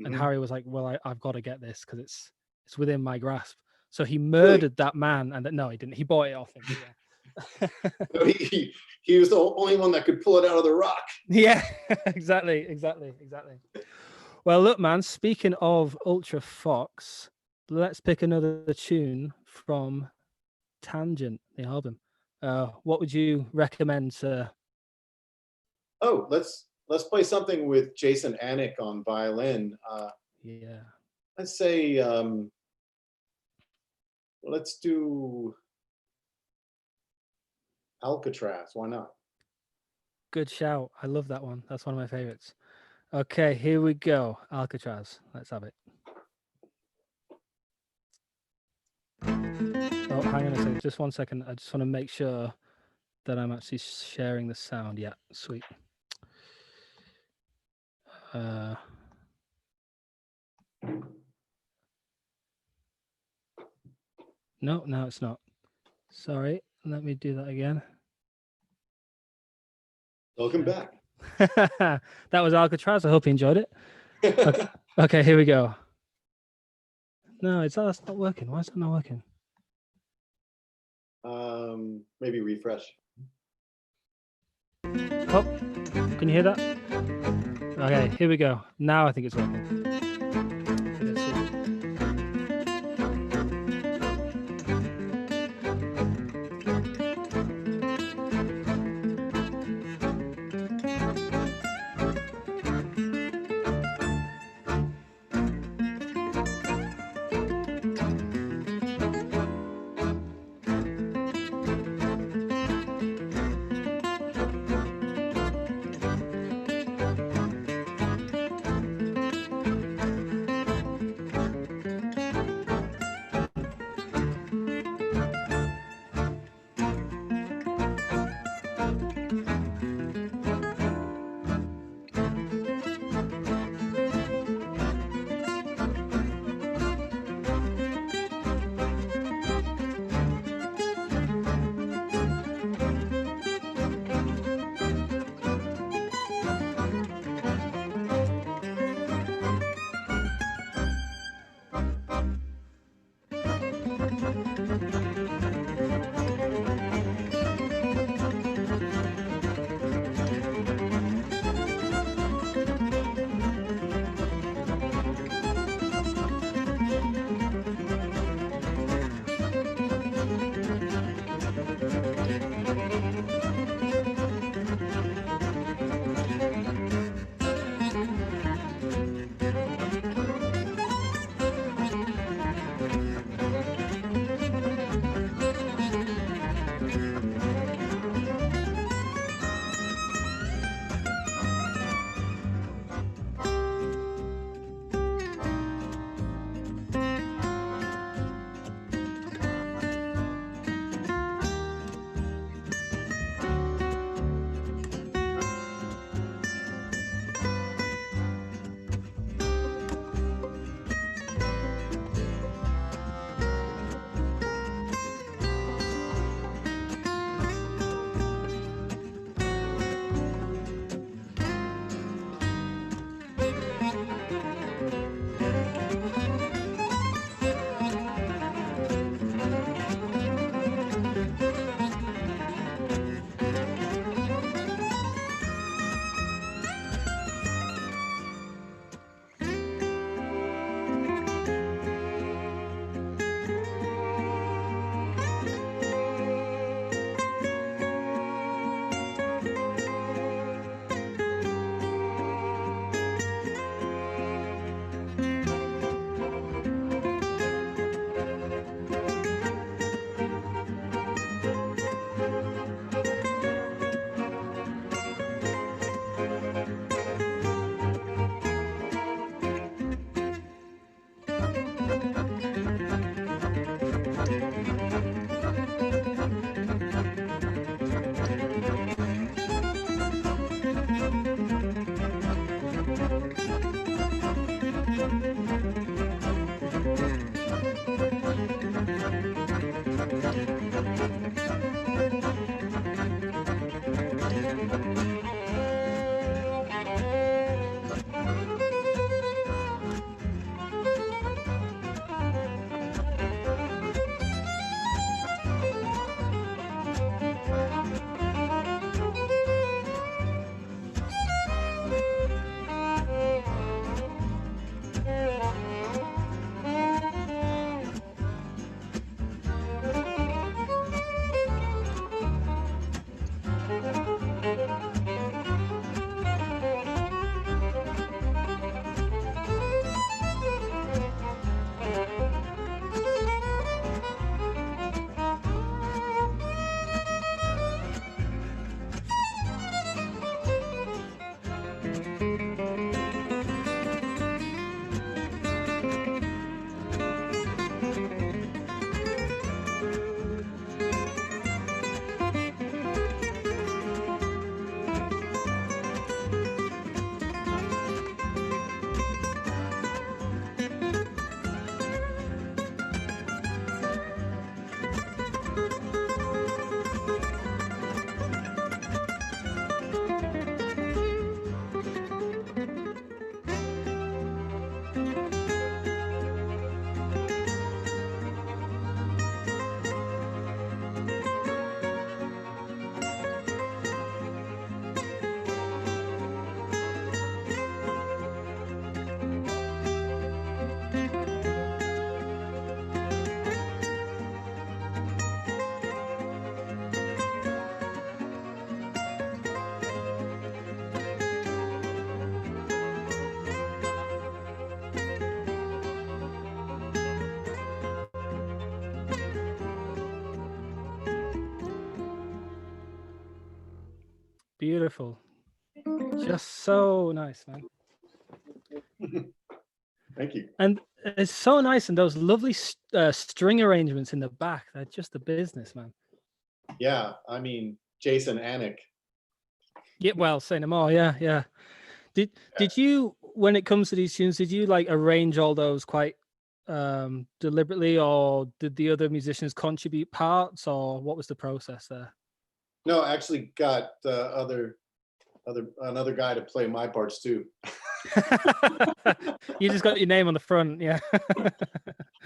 And Harry was like, well, I've got to get this because it's within my grasp. So he murdered that man, and no, he didn't. He bought it off him. Yeah. No, he was the only one that could pull it out of the rock. Yeah, exactly. Well, look, man, speaking of Ultrafaux, let's pick another tune from Tangent, the album. What would you recommend, sir? Oh, let's play something with Jason Anik on violin. Yeah. Let's say let's do Alcatraz. Why not? Good shout. I love that one. That's one of my favorites. Okay, here we go. Alcatraz. Let's have it. Oh, hang on a second. Just 1 second. I just want to make sure that I'm actually sharing the sound. Yeah, sweet. No, it's not. Sorry, let me do that again. Welcome back. That was Alcatraz. I hope you enjoyed it. Okay, here we go. No, that's not working. Why is it not working? Maybe refresh. Oh, can you hear that? Okay, here we go. Now I think it's working. Beautiful. Just so nice, man. Thank you. And it's so nice, and those lovely string arrangements in the back, they're just a business, man. Yeah, I mean, Jason Anik. Yeah, well, say no more. Yeah. Did you, when it comes to these tunes, did you like arrange all those quite deliberately, or did the other musicians contribute parts, or what was the process there? No, I actually got another guy to play my parts too. You just got your name on the front, yeah.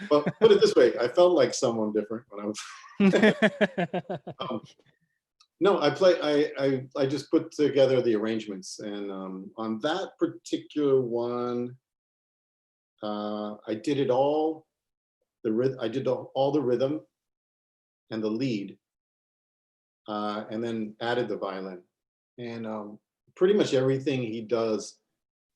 Well, put it this way, I felt like someone different when I was. No, I just put together the arrangements, and on that particular one, I did it all. I did all the rhythm and the lead, and then added the violin, and pretty much everything he does,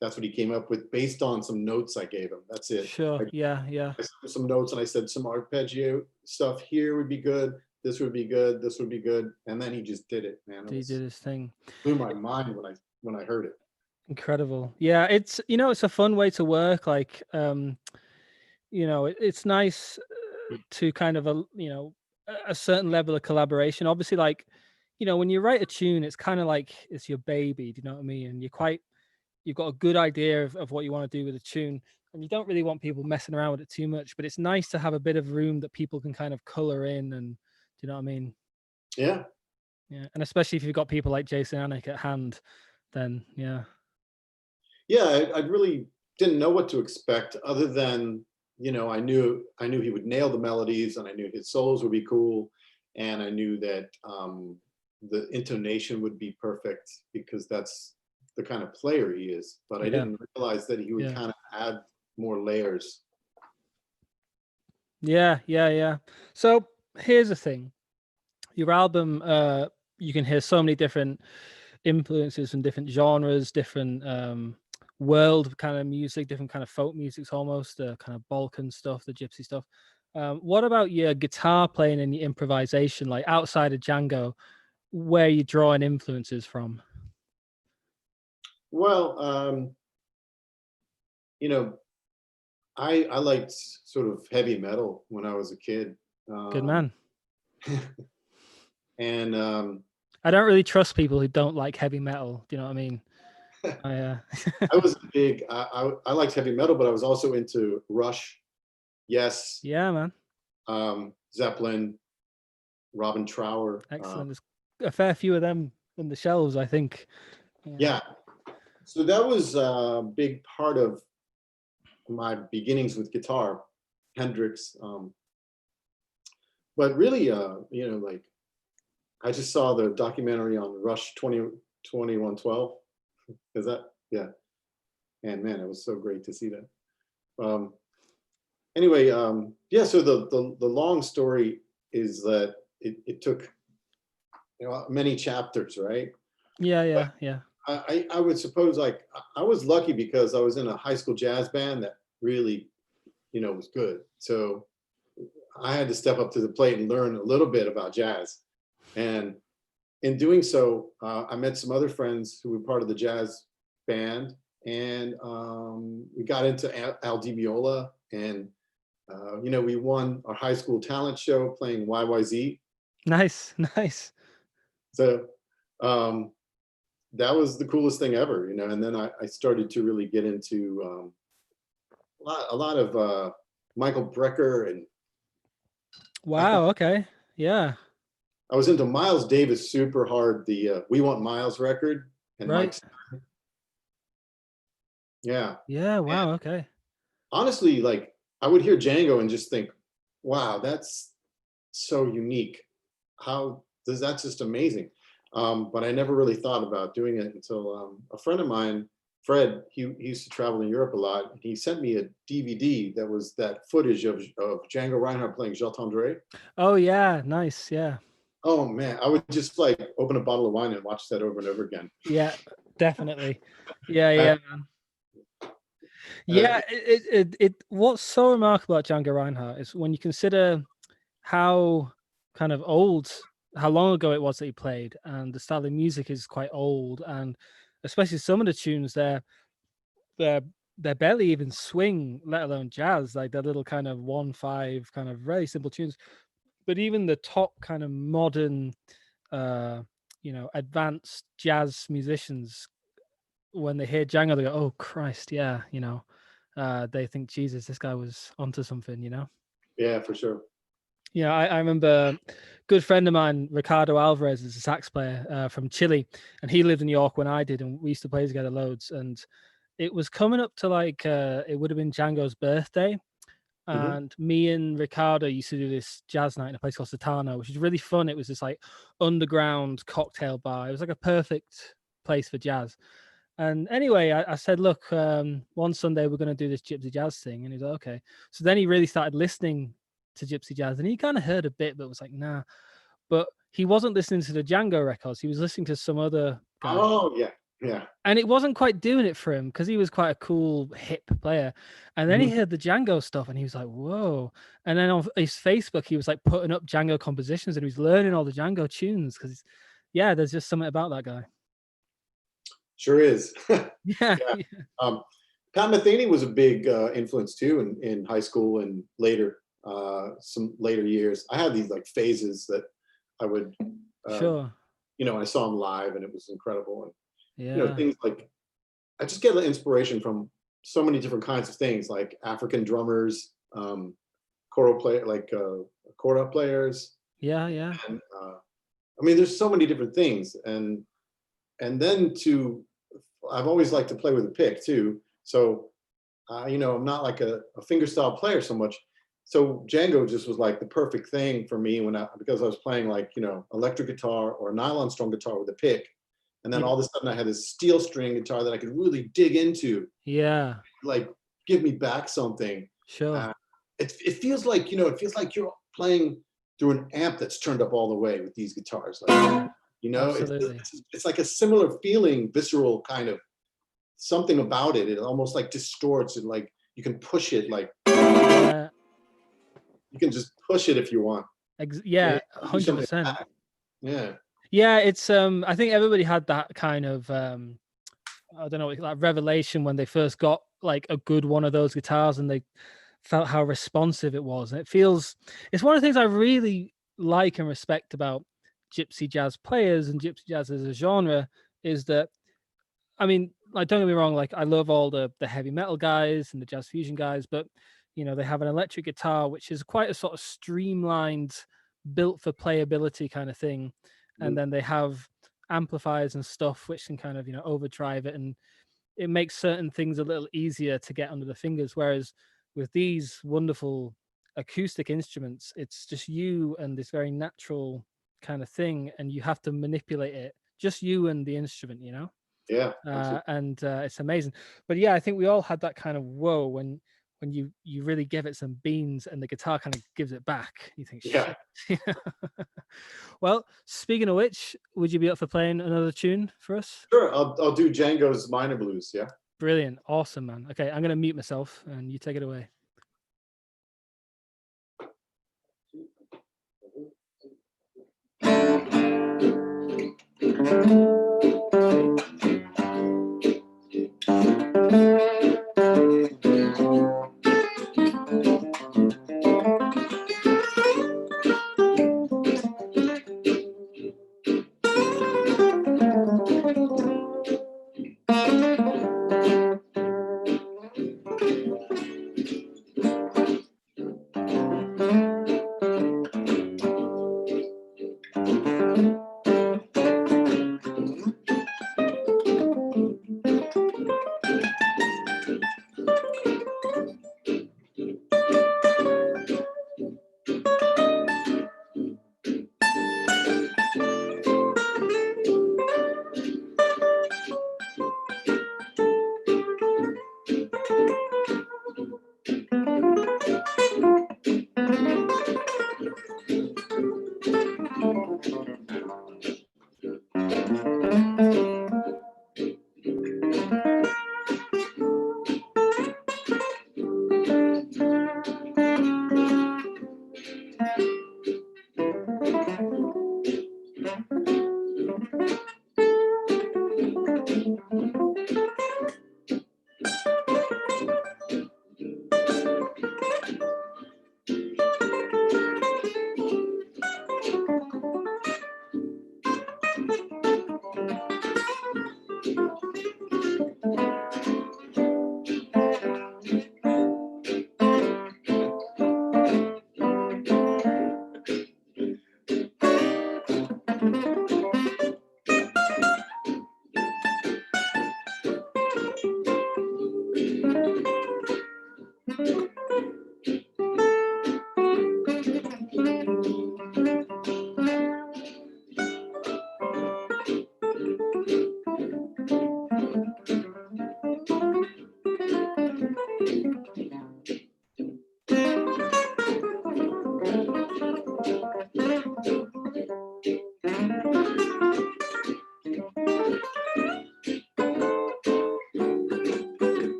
that's what he came up with based on some notes I gave him. That's it. Sure. Yeah. I sent some notes, and I said some arpeggio stuff here would be good. This would be good. This would be good. And then he just did it, man. He did his thing. Blew my mind when I heard it. Incredible. Yeah, it's it's a fun way to work. Like it's nice to kind of a certain level of collaboration. Obviously, like when you write a tune, it's kind of like it's your baby. Do you know what I mean? And you've got a good idea of what you want to do with a tune, and you don't really want people messing around with it too much. But it's nice to have a bit of room that people can kind of color in, and do you know what I mean? Yeah. Yeah, and especially if you've got people like Jason Anik at hand, then yeah, I really didn't know what to expect, other than I knew he would nail the melodies, and I knew his solos would be cool, and I knew that the intonation would be perfect, because that's the kind of player he is. But I didn't realize that he would kind of add more layers. Yeah. So here's the thing. Your album, you can hear so many different influences from different genres, different world kind of music, different kind of folk music, almost the kind of Balkan stuff, the gypsy stuff. What about your guitar playing and your improvisation, like outside of Django, where you drawing influences from? Well, I liked sort of heavy metal when I was a kid. Good man. And I don't really trust people who don't like heavy metal. Do you know what I mean? I was big. I liked heavy metal, but I was also into Rush. Yes. Yeah, man. Zeppelin, Robin Trower. Excellent. There's a fair few of them in the shelves, I think. Yeah. So that was a big part of my beginnings with guitar, Hendrix. But really, like, I just saw the documentary on Rush 2112. Is that? Yeah. And man, it was so great to see that. Anyway, yeah, so the long story is that it took many chapters, right? Yeah. I would suppose, like, I was lucky because I was in a high school jazz band that really, was good. So I had to step up to the plate and learn a little bit about jazz. And in doing so, I met some other friends who were part of the jazz band, and we got into Al Di Meola, and we won our high school talent show playing YYZ. Nice. So that was the coolest thing ever, and then I started to really get into a lot of Michael Brecker. And wow. Okay. Yeah. I was into Miles Davis super hard, the We Want Miles record, and right. Yeah. Wow. And okay. Honestly, like, I would hear Django and just think, wow, that's so unique. That's just amazing. But I never really thought about doing it until a friend of mine, Fred, he used to travel in Europe a lot. He sent me a DVD that was that footage of Django Reinhardt playing J'attendrai. Oh yeah, nice, yeah. Oh man, I would just like open a bottle of wine and watch that over and over again. Yeah, definitely. Yeah. Yeah, it what's so remarkable about Django Reinhardt is when you consider how kind of old how long ago it was that he played, and the style of music is quite old, and especially some of the tunes they're barely even swing, let alone jazz. Like they're little kind of 1/5 kind of very simple tunes. But even the top kind of modern, advanced jazz musicians, when they hear Django, they go, "Oh Christ, yeah," they think, Jesus, this guy was onto something, Yeah, for sure. Yeah, I remember a good friend of mine, Ricardo Alvarez, is a sax player from Chile, and he lived in New York when I did, and we used to play together loads. And it was coming up to it would have been Django's birthday, and me and Ricardo used to do this jazz night in a place called Satano, which is really fun. It was this like underground cocktail bar. It was like a perfect place for jazz. And anyway, I said, look, one Sunday we're going to do this Gypsy Jazz thing. And he's like, okay. So then he really started listening to Gypsy Jazz, and he kind of heard a bit, but was like, nah. But he wasn't listening to the Django records. He was listening to some other guy. Oh, yeah. Yeah. And it wasn't quite doing it for him because he was quite a cool, hip player. And then he heard the Django stuff and he was like, whoa. And then on his Facebook, he was like putting up Django compositions and he was learning all the Django tunes because, there's just something about that guy. Sure is. Yeah. Pat Metheny was a big influence too in high school and later, some later years. I had these like phases that I would, Sure. I saw him live and it was incredible. And, things like, I just get inspiration from so many different kinds of things, like African drummers, choral players. Yeah. And, there's so many different things. And then I've always liked to play with a pick too. So, I'm not like a fingerstyle player so much. So Django just was like the perfect thing for me because I was playing like, electric guitar or a nylon strung guitar with a pick. And then all of a sudden I had this steel string guitar that I could really dig into. Yeah. Like give me back something. Sure. It feels like, you're playing through an amp that's turned up all the way with these guitars. Like, it's like a similar feeling, visceral kind of something about it. It almost like distorts and like you can push it like you can just push it if you want. 100%. Yeah. Yeah, it's I think everybody had that kind of I don't know, like revelation when they first got like a good one of those guitars and they felt how responsive it was. And it's one of the things I really like and respect about Gypsy jazz players and Gypsy jazz as a genre is that, don't get me wrong, like I love all the heavy metal guys and the jazz fusion guys, but they have an electric guitar which is quite a sort of streamlined, built for playability kind of thing. And then they have amplifiers and stuff which can kind of overdrive it, and it makes certain things a little easier to get under the fingers, whereas with these wonderful acoustic instruments, it's just you and this very natural kind of thing, and you have to manipulate it, just you and the instrument. And it's amazing. But I think we all had that kind of whoa when you really give it some beans and the guitar kind of gives it back. You think, shit. Well, speaking of which, would you be up for playing another tune for us? Sure, I'll do Django's Minor Blues. Yeah. Brilliant, awesome, man. Okay, I'm gonna mute myself and you take it away.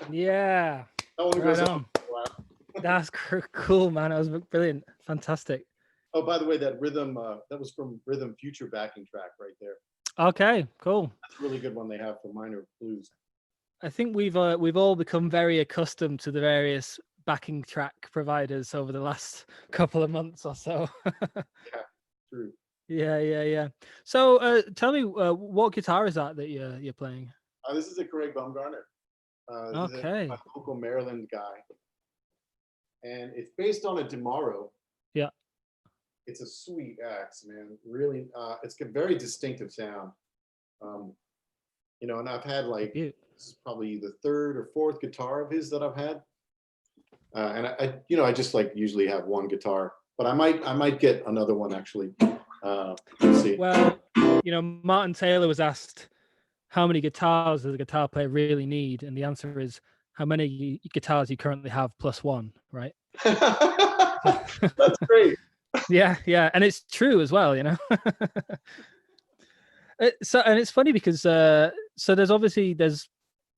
Yeah. That one goes on. Wow. That's cool, man. That was brilliant. Fantastic. Oh, by the way, that rhythm, that was from Rhythm Future backing track right there. Okay, cool. That's a really good one they have for minor blues. I think we've all become very accustomed to the various backing track providers over the last couple of months or so. Yeah, true. Yeah. So tell me, what guitar is that you're playing? This is a Craig Baumgartner. Okay. He's a local Maryland guy. And it's based on a DeMauro. Yeah. It's a sweet axe, man. Really, it's got very distinctive sound. You know, and I've had like, this is probably the third or fourth guitar of his that I've had. And I just like usually have one guitar, but I might get another one actually. Let's see. Well, Martin Taylor was asked, how many guitars does a guitar player really need? And the answer is, how many guitars you currently have plus one, right? That's great. Yeah. And it's true as well, So, and it's funny because so there's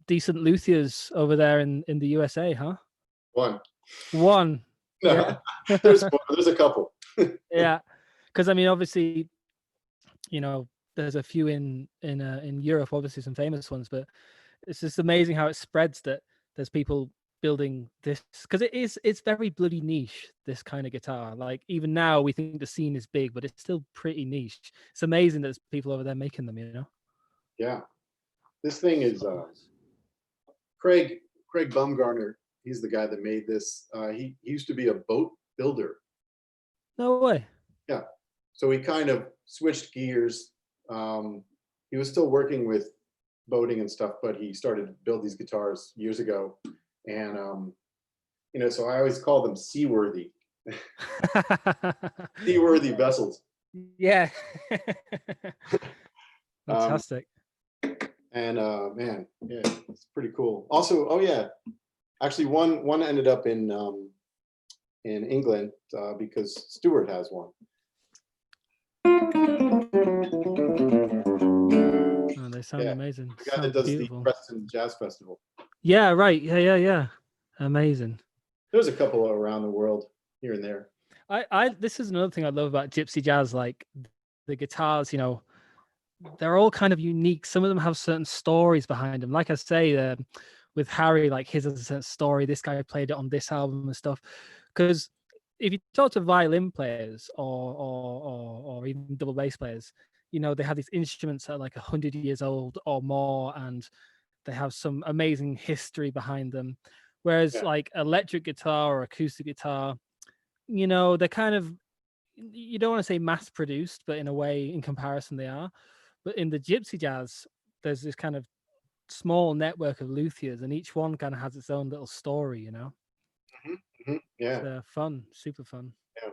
decent luthiers over there in the USA, huh? One. No, yeah. there's a couple. Yeah, because I mean, obviously, there's a few in Europe, obviously some famous ones, but it's just amazing how it spreads that there's people building this, because it's very bloody niche, this kind of guitar. Like even now we think the scene is big, but it's still pretty niche. It's amazing that there's people over there making them, Yeah, this thing is Craig Baumgartner. He's the guy that made this. He used to be a boat builder. No way. Yeah, so he kind of switched gears. He was still working with boating and stuff, but he started to build these guitars years ago. And so I always call them seaworthy. Seaworthy vessels. Yeah. Fantastic. And man, yeah, it's pretty cool. Also, oh yeah, actually one ended up in England because Stuart has one. Oh, they sound amazing. The guy that does beautiful. The Preston Jazz Festival. Yeah, right. Yeah. Amazing. There's a couple around the world here and there. This is another thing I love about Gypsy Jazz, like the guitars, they're all kind of unique. Some of them have certain stories behind them. Like I say, with Harry, like his has a certain story. This guy played it on this album and stuff. Because if you talk to violin players or even double bass players, they have these instruments that are like 100 years old or more, and they have some amazing history behind them. Whereas like electric guitar or acoustic guitar, they're kind of, you don't want to say mass produced, but in a way, in comparison, they are. But in the Gypsy Jazz, there's this kind of small network of luthiers, and each one kind of has its own little story, you know. Yeah. It's fun, super fun. Yeah.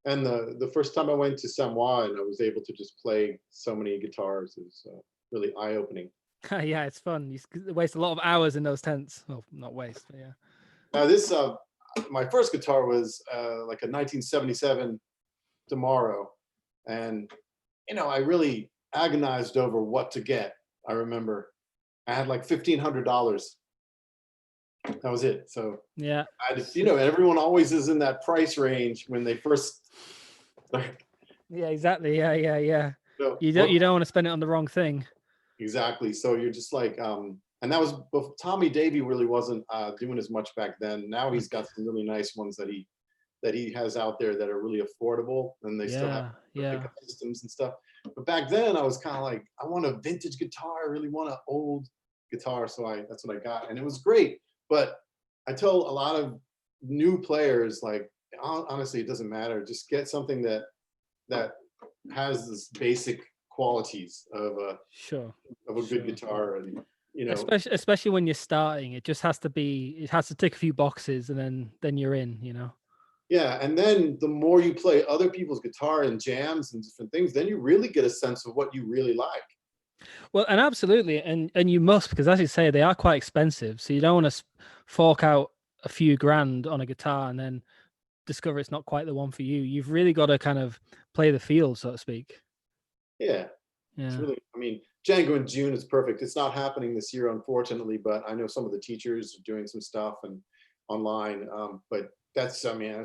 And the first time I went to Samoa and I was able to just play so many guitars is really eye-opening. Yeah, it's fun. You waste a lot of hours in those tents. Well, not waste, but yeah. Now this, my first guitar was like a 1977 Tomorrow, and I really agonized over what to get. I remember I had like $1,500. That was it. So yeah, I just, everyone always is in that price range when they first start. Yeah, exactly. Yeah. So, You don't want to spend it on the wrong thing. Exactly. So you're just like, and that was Tommy Davy really wasn't doing as much back then. Now he's got some really nice ones that he has out there that are really affordable, and they still have pickup systems and stuff. But back then I was kind of like, I want a vintage guitar. I really want an old guitar. So that's what I got, and it was great. But I tell a lot of new players, like, honestly, it doesn't matter. Just get something that has this basic qualities of a good guitar, and especially when you're starting, it has to tick a few boxes, and then you're in, Yeah, and then the more you play other people's guitar and jams and different things, then you really get a sense of what you really like. Well, and absolutely, and you must, because as you say, they are quite expensive, so you don't want to fork out a few grand on a guitar and then discover it's not quite the one for you. You've really got to kind of play the field, so to speak. Yeah. It's really, Django in June is perfect. It's not happening this year, unfortunately, but I know some of the teachers are doing some stuff and online. But that's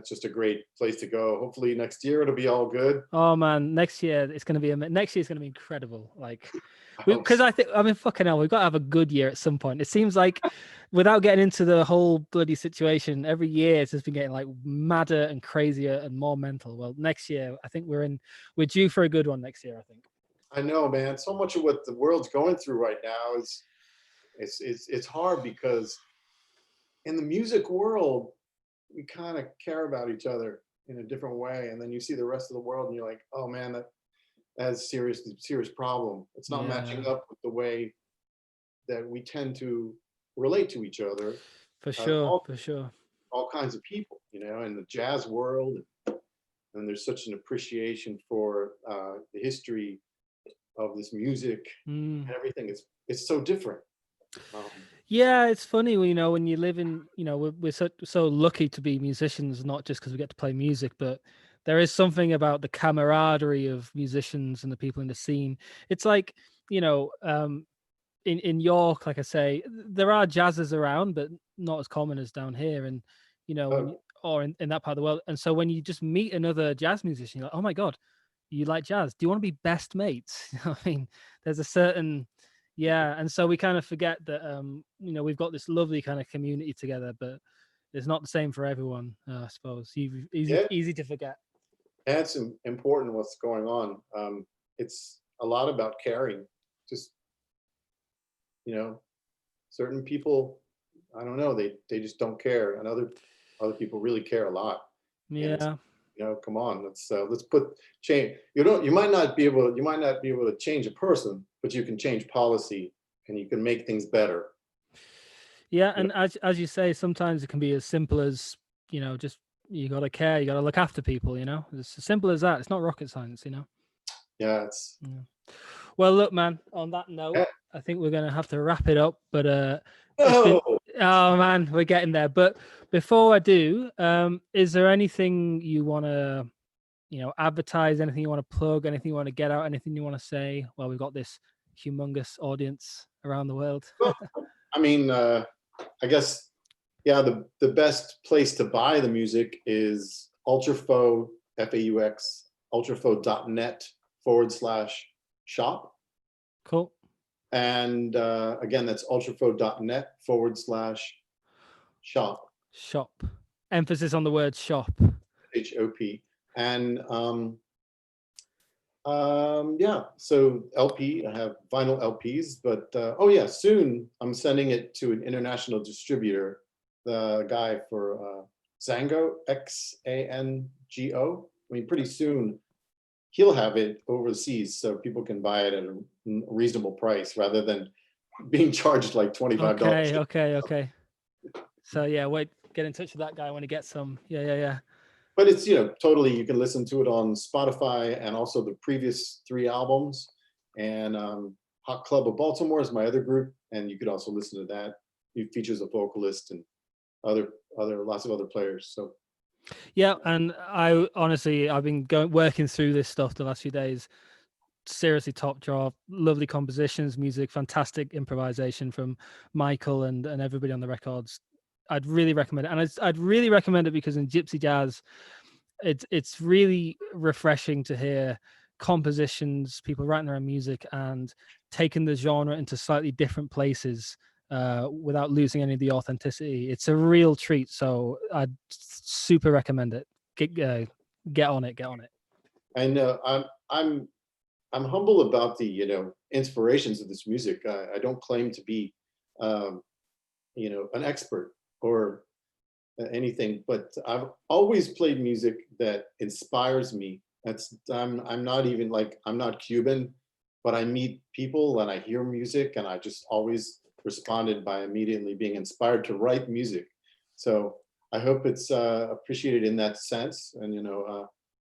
just a great place to go. Hopefully next year it'll be all good. Oh man, next year it's going to be incredible. Like, because I think, fucking hell, we've got to have a good year at some point. It seems like, without getting into the whole bloody situation, every year it's just been getting like madder and crazier and more mental. Well, next year I think we're due for a good one next year, I think. I know, man. So much of what the world's going through right now is it's hard, because in the music world we kind of care about each other in a different way, and then you see the rest of the world and you're like, oh man, that's a serious problem. It's not matching up with the way that we tend to relate to each other. For sure. All kinds of people, in the jazz world, and there's such an appreciation for the history of this music and everything. It's so different. Yeah, it's funny, when you live in, we're so lucky to be musicians, not just because we get to play music, but there is something about the camaraderie of musicians and the people in the scene. It's like, in York, like I say, there are jazzers around, but not as common as down here, and or in that part of the world. And so when you just meet another jazz musician, you're like, oh my god, you like jazz? Do you want to be best mates? There's a certain, and so we kind of forget that we've got this lovely kind of community together, but it's not the same for everyone. I suppose easy to forget. And it's important what's going on. It's a lot about caring. Just certain people, I don't know, they just don't care, and other people really care a lot. Yeah. Come on, let's put change. You might not be able to change a person, but you can change policy, and you can make things better. Yeah, and as you say, sometimes it can be as simple as just you got to care, you got to look after people. It's as simple as that. It's not rocket science. Yeah, Well, look, man. On that note, I think we're gonna have to wrap it up. But oh man, we're getting there. But before I do, is there anything you want to, advertise? Anything you want to plug? Anything you want to get out? Anything you want to say? Well, we've got this humongous audience around the world. Well, I guess, the best place to buy the music is Ultrafaux, FAUX, ultrafaux.net/shop. Cool. And again, that's ultrafaux.net/shop. Shop. Emphasis on the word shop. HOP. And so LP, I have vinyl LPs, but soon I'm sending it to an international distributor, the guy for Django, XANGO. I mean, pretty soon he'll have it overseas so people can buy it at a reasonable price rather than being charged like $25. Okay. So yeah, wait, get in touch with that guy when he gets some. Yeah. But it's, totally, you can listen to it on Spotify and also the previous 3 albums. And Hot Club of Baltimore is my other group, and you could also listen to that. It features a vocalist and lots of other players. So yeah, and I've been working through this stuff the last few days. Seriously top draw, lovely compositions, music, fantastic improvisation from Michael and everybody on the records. I'd really recommend it, and I'd really recommend it because in Gypsy Jazz, it's really refreshing to hear compositions, people writing their own music and taking the genre into slightly different places without losing any of the authenticity. It's a real treat, so I'd super recommend it. Get on it. I know I'm humble about the inspirations of this music. I don't claim to be an expert or anything, but I've always played music that inspires me. I'm not even I'm not Cuban, but I meet people and I hear music and I just always responded by immediately being inspired to write music. So I hope it's appreciated in that sense. And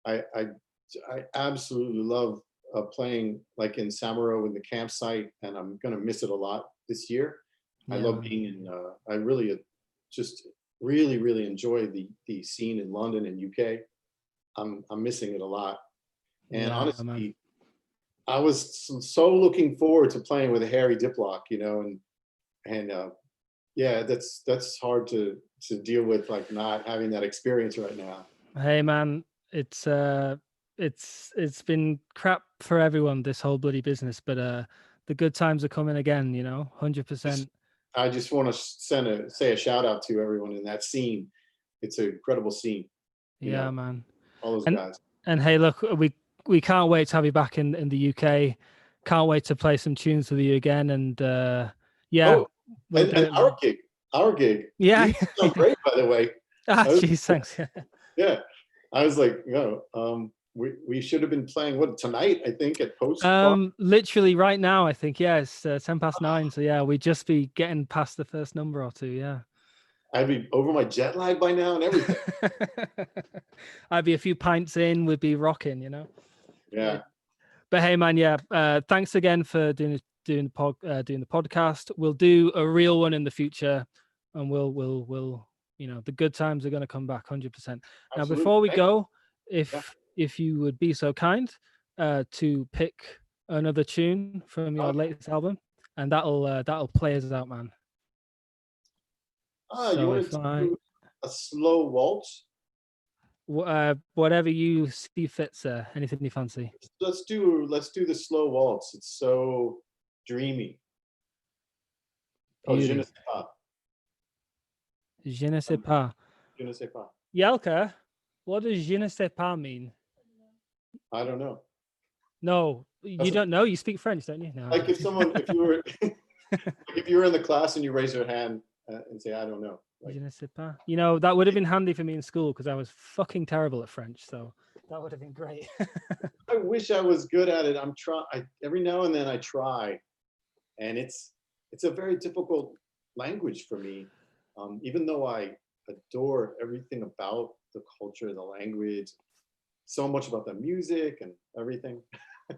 I absolutely love playing like in Samaro in the campsite, and I'm gonna miss it a lot this year. Yeah. I love being in. I really just really enjoy the scene in London and UK. I'm missing it a lot, and honestly, I was so looking forward to playing with Harry Diplock, and yeah, that's hard to deal with, like not having that experience right now. Hey man, it's been crap for everyone, this whole bloody business, but the good times are coming again, 100%. I just want to say a shout out to everyone in that scene. It's an incredible scene. Yeah, man. All those guys. And hey, look, we can't wait to have you back in the UK. Can't wait to play some tunes with you again. And yeah. Oh, and our gig. Yeah. You sound great, by the way. Jeez, thanks. Yeah. I was like, we should have been playing tonight, I think, at Post. Literally right now, I think. Yeah, it's 9:10. So yeah, we'd just be getting past the first number or two. Yeah. I'd be over my jet lag by now and everything. I'd be a few pints in, we'd be rocking, Yeah. But hey, man, yeah. Thanks again for doing the podcast. We'll do a real one in the future, and we'll the good times are going to come back 100%. Absolutely. Now, before we go, if you would be so kind to pick another tune from your latest album, and that'll play us out, man. So you want to do a slow waltz? Whatever you see fit, sir. Anything you fancy. Let's do the slow waltz. It's so dreamy. Oh, Je ne sais pas. Je ne sais pas. Je ne sais pas. Yelka, what does je ne sais pas mean? I don't know. No, you don't know. You speak French, don't you? No. Like if you were in the class and you raise your hand and say, I don't know. Je ne sais pas. That would have been handy for me in school because I was fucking terrible at French. So that would have been great. I wish I was good at it. Every now and then I try, and it's a very difficult language for me. Even though I adore everything about the culture, the language, so much about the music and everything.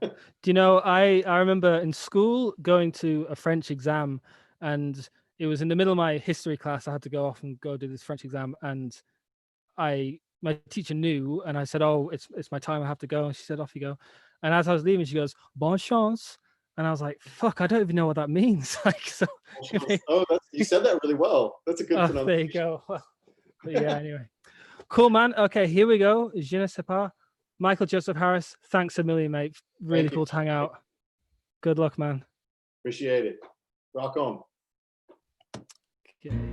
Do you know, I remember in school going to a French exam, and it was in the middle of my history class. I had to go off and go do this French exam, and my teacher knew, and I said, "Oh, it's my time. I have to go." And she said, "Off you go." And as I was leaving, she goes, "Bonne chance." And I was like, "Fuck, I don't even know what that means." You said that really well. That's a good pronunciation. There you go. But yeah, anyway. Cool, man. Okay, here we go. Je ne sais pas. Michael Joseph Harris, thanks a million, mate. Really cool to hang out. Good luck, man. Appreciate it. Rock on. Okay, good.